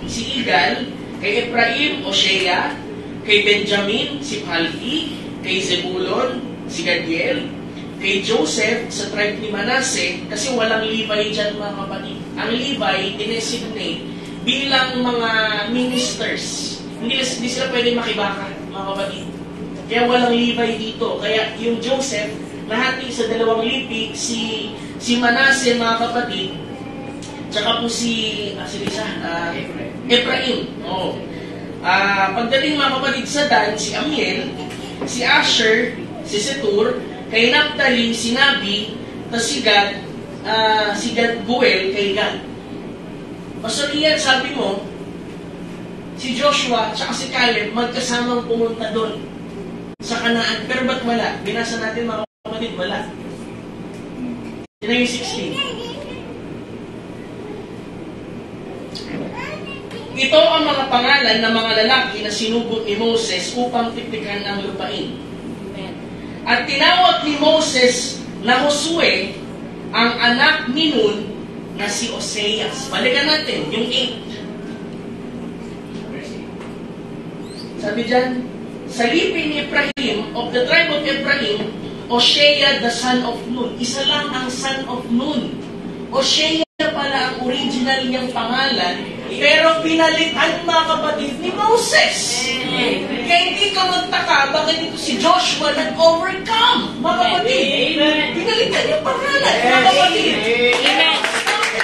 si Igal, kay Ephraim, Oshea, Kay Benjamin, si Palti. Kay Zebulon, si Gadiel. Kay Joseph, sa tribe ni Manasseh, kasi walang Levi dyan mga kapatid. Ang Levi, dinesignate bilang mga ministers. Hindi sila pwede makibaka, mga kapatid. Kaya walang Levi dito. Kaya yung Joseph, nahati sa dalawang lipi, si Manasseh, mga kapatid, tsaka po si Ephraim. Oh. Pagdating mga kapatid sa Dan, si Amiel, si Asher, si Setur, kay Naphtali, si Nabi, tapos si Gad, Guel, kay Gad. Pastor Ian, sabi mo, si Joshua at si Caleb magkasamang pumunta doon sa Kanaan. Pero ba't wala? Binasa natin mga kapatid, wala. Yun na yung 16. Ito ang mga pangalan ng mga lalaki na sinubok ni Moses upang tiktikan ang lupain. At tinawag ni Moses na Josue ang anak ni Nun na si Oseas. Balikan natin, yung 8. Sabi dyan, sa lipi ni Ephraim, of the tribe of Ephraim, Oshea the son of Nun. Isa lang ang son of Nun. Oshea pala ang original niyang pangalan, pero pinalitan mga kapatid ni Moses. Kaya hindi ka magtaka, bakit ito si Joshua nag-overcome, mga kapatid. Pinalitan yung pangalan, mga kapatid. Amen.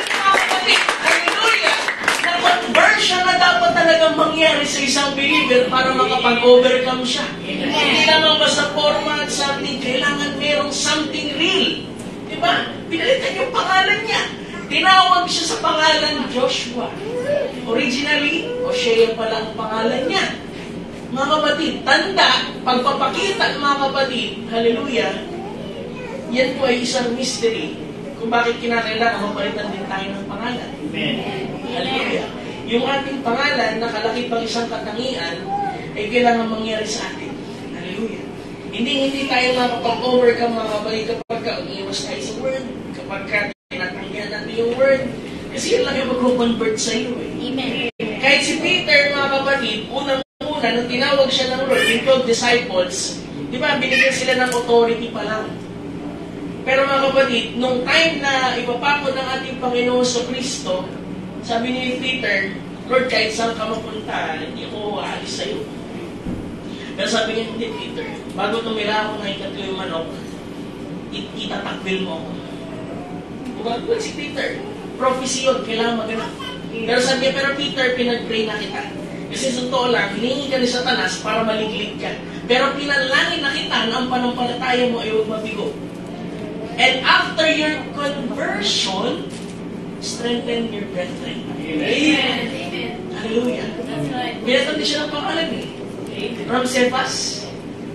Mga kapatid, hallelujah. Na conversion na dapat talagang mangyari sa isang believer para makapag-overcome siya. Hindi naman basta format something, kailangan merong something real. Diba? Pinalitan yung pangalan niya. Tinawag siya sa pangalan Joshua. Originally, Oshea pala ang pangalan niya. Mga kapatid, tanda, pagpapakita mga kapatid, hallelujah, yan po ay isang mystery kung bakit kinakailangan mapalitan din tayo ng pangalan. Amen. Hallelujah. Yung ating pangalan, nakalakip ang isang katangian, ay kailangan mangyari sa atin. Hallelujah. Hindi tayo makapag-overcome mga kapatid kapag umiwas tayo sa word, kapag tinatanggihan natin yung word, kasi yun lang yung mag-convert sa iyo eh. Amen. Kahit si Peter, mga kapatid, unang-una, nung tinawag siya ng Lord, yung 12 disciples, di ba, binigyan sila ng authority pa lang. Pero mga kapatid, nung time na ipapako ng ating Panginoon sa Kristo, sabi ni Peter, Lord, kahit saan ka mapunta, hindi ko aalis sa iyo. Pero sabi niya, hindi Peter, bago tumira ako na ikatlo yung manok, itatakwil mo ako. Bukag si Peter, prophecy yun, kailangan maganap. Pero sabi niya, pero Peter, pinag-pray na kita. Kasi sa totoo lang, hiningi ka ni Satanas para maliglig ka. Pero pinalangin na kita na ang panampalataya mo ay huwag mabigo. And after your conversion, strengthen your brethren. Amen. Hallelujah. That's right. Binatan din siya ng pangalan eh. From Cephas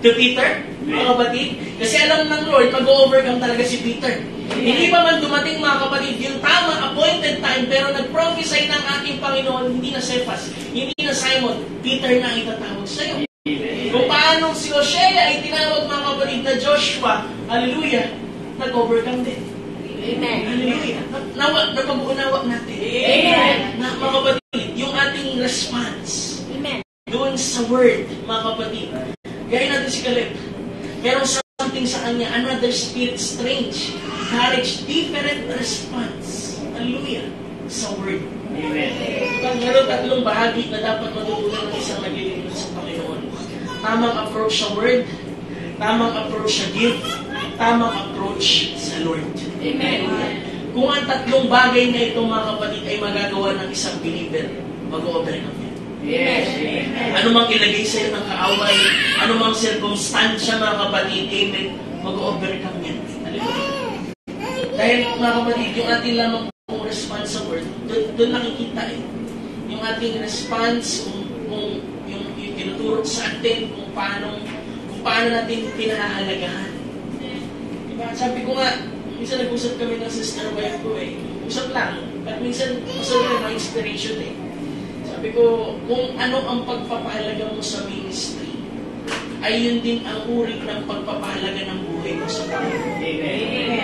to Peter, mga kapatid. Kasi alam ng Lord, mag-overcome talaga si Peter. Hindi pa man dumating mga kapatid, yung tama, appointed time, pero nag-prophesy ng ating Panginoon, hindi na Cephas, hindi na Simon, Peter na itatawag sa'yo. Kung paano si Oshea ay tinawag mga kapatid na Joshua, hallelujah, nag-overcome din. Amen. Hallelujah. Napag-unawa natin. Amen. Na mga kapatid, yung ating response, Amen. doon sa word, mga kapatid. Gaya natin si Caleb. Merong something sa kanya, another spirit, strange, courage, different response. Hallelujah. Sa word. Amen. Meron tatlong bahagi na dapat matutunan ng isang naglilingkod sa Panginoon. Tamang approach sa word, tamang approach sa gift, tamang approach sa Lord. Amen. Kung ang tatlong bagay na ito, mga kapatid, ay magagawa ng isang believer, mag-overcome yan. Yes. Ano mang ilagay sa iyo ng kaaway, ano mang sirkumstansya, mga kapatid, amen, mag-overcome yan. Dahil, mga kapatid, yung ating lamang kung response sa word, doon nakikita eh. Yung ating response, kung yung tinuturo sa atin, kung paano natin pinahahalagahan. Diba? Sabi ko nga, minsan nag-usap kami ng sister wife ko eh. Usap lang. At minsan, masarap na inspiration eh. Sabi ko, kung ano ang pagpapahalaga mo sa ministry, ay yun din ang uri ng pagpapahalaga ng buhay mo sa Panginoon. Amen.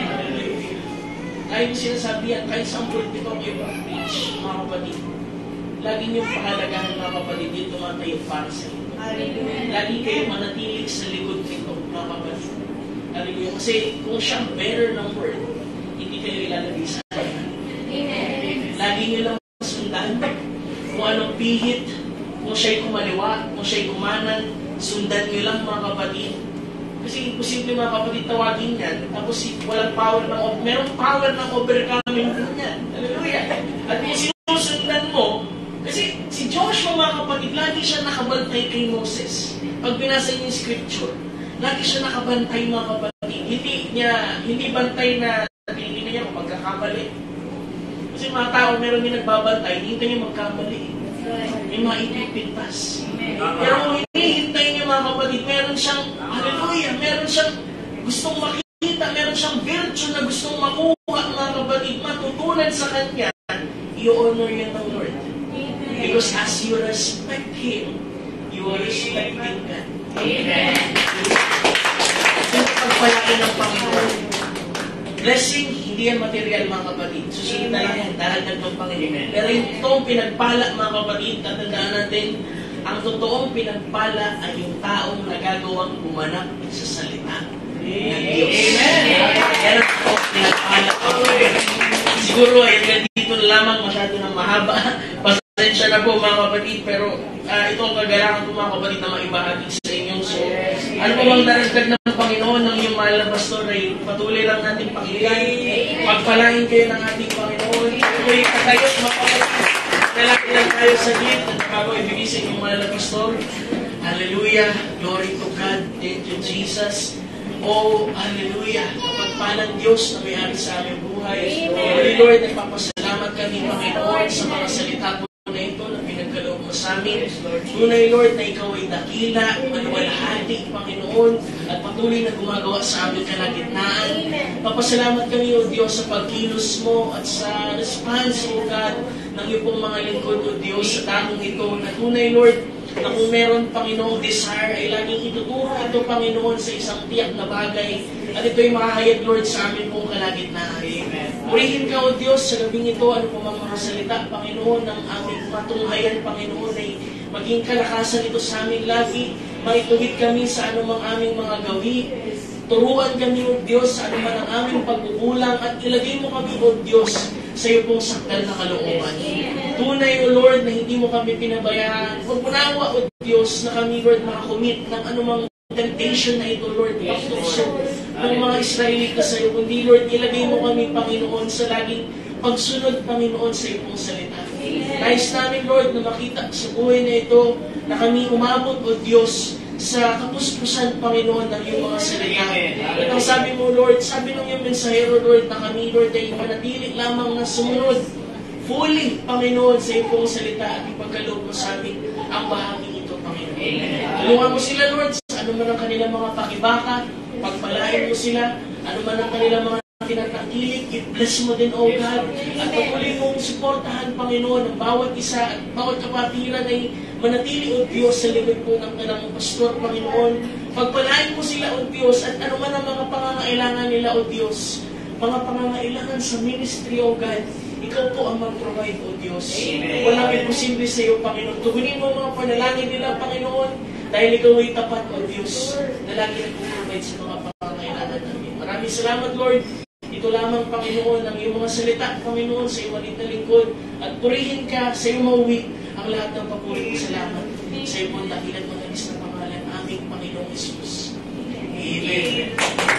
Kahit sinasabi yan, kahit sa politiko kayo mag-preach, mga kapatid, lagi niyong pahalagahan, mga kapatid, yung tumatayo para sa inyo. Lagi kayo manatili sa likod nito, mga kapatid. Hallelujah. Kasi kung siyang bearer ng word, hindi kayo ilalagay sa kanya. Lagi nyo lang sundan kung anong pihit, kung siya'y kumaliwa, kung siya'y kumanan, sundan nyo lang, mga kapatid. Kasi imposible, mga kapatid, tawagin yan. Tapos walang power merong power ng overcoming din yan. Hallelujah. At kung sinusundan mo, kasi si Joshua, mga kapatid, lagi siya nakabantay kay Moses. Pag binasa niyo yung scripture, lagi siya nakabantay, mga kapatid. Hindi bantay na tingin niya kung magkakamali. Kasi mga tao, meron yung nagbabantay, hindi niya magkamali. May maipipintas. Pero kung hinihintay niyo, mga kapatid, meron siyang, hallelujah, meron siyang gustong makita, meron siyang virtue na gustong makuha, mga kapatid, matutunan sa kanya, i-honor niya ng Lord. Because as you respect Him, you are respecting God. Amen. Yung pagpalaki ng Panginoon. Blessing, hindi yan material, mga kapatid. Susunod na lang yan, dahil ng Panginoon. Pero yung totoong pinagpala, mga kapatid, tatandaan natin, ang totoong pinagpala ay yung taong nagagawang gumanap sa salita ng Diyos. Yan ang totoong pinagpala, mga kapatid. Siguro, ay dito na lamang masyado ng mahaba. Pasensya na po, mga kapatid, pero ito ang kagalangan ko, mga kapatid, na maibahagi sa inyo. So, ano po bang daragdag ng Panginoon ng iyong mahal na pastor ay patuloy lang natin pakinggan. Pagpalain kayo ng ating Panginoon. Tuloy tayo, mga kapatid. Nalaki lang tayo sa glit at bago ibigay sa inyong mahal na pastor. Hallelujah. Glory to God. Thank you, Jesus. Oh, hallelujah. Kapagpalang Diyos na may-ari sa aming buhay. Holy Lord, nagpapasalamat kami, Panginoon, sa mga salita po na ito na pinagkaloob mo sa amin. Tunay, Lord, na ikaw ay dakila, maluwalhati, Panginoon, at patuloy na gumagawa sa aming kalagitnaan. Papasalamat kami, O Diyos, sa pagkilos mo at sa response, O God, ng iyong pong mga lingkod, O Diyos, sa tanong ito. Na tunay, Lord, na kung meron, Panginoong desire, ay laging ituturo ito, Panginoon, sa isang tiyak na bagay. At ito'y makahayag, Lord, sa amin pong kalagitnaan. Purihin ka, O Diyos, sa gabing ito, ano po mga salita, Panginoon, ng aming matunghayan, Panginoon, ay maging kalakasan ito sa amin lagi. Maituwid kami sa anumang aming mga gawi. Turuan kami, O Diyos, sa anuman ang aming pagkukulang at ilagay mo kami, O Diyos, sa iyo pong sakdal na kalooban. Tunay, O Lord, na hindi mo kami pinabayaan. Huwag mo nawa, O Diyos, na kami, Lord, makakomit ng anumang temptation na ito, Lord, pagtukso ng mga Israelita sa iyo. Kundi, Lord, ilagay mo kami, Panginoon, sa laging pagsunod, Panginoon, sa iyong salita. Nais namin, Lord, na makita sa buhay na ito na kami umabot, O Diyos, sa kapuspusan, Panginoon, ng iyong mga salita. At ang sabi mo, Lord, sabi ng iyong mensahero, Lord, na kami, Lord, ay manatili lamang na sumunod fully, Panginoon, sa iyong pong salita at ipagkaloob mo sa amin ang bahagi ito, Panginoon. Tulungan mo sila, Lord, sa anuman ang kanilang mga pakibaka, pagpalain mo sila, anuman ang kanilang mga tinatakilik, i-bless mo din, O God. At patuloy mong suportahan, Panginoon, ang bawat isa at bawat kapatiran ay manatili, O Diyos, sa likod po ng kanang pastor, Panginoon. Pagpalain mo sila, O Diyos, at anuman ang mga pangangailangan nila, O Diyos, mga pangangailangan sa ministry, O God, ikaw po ang mag-provide, O Diyos. Walang imposible sa iyo, Panginoon. Tugunin mo ang mga panalangin nila, Panginoon, dahil ikaw ay tapat, O Diyos, na lagi nag-provide sa mga pangangailangan namin. Maraming salamat, Lord. Ito lamang, Panginoon, ang iyong mga salita, Panginoon, sa iyong maliit na lingkod. At purihin ka sa iyong mauwi ang lahat ng papuri. Salamat sa iyong dakilan, manalis na pangalan, aming Panginoong Jesus. Amen.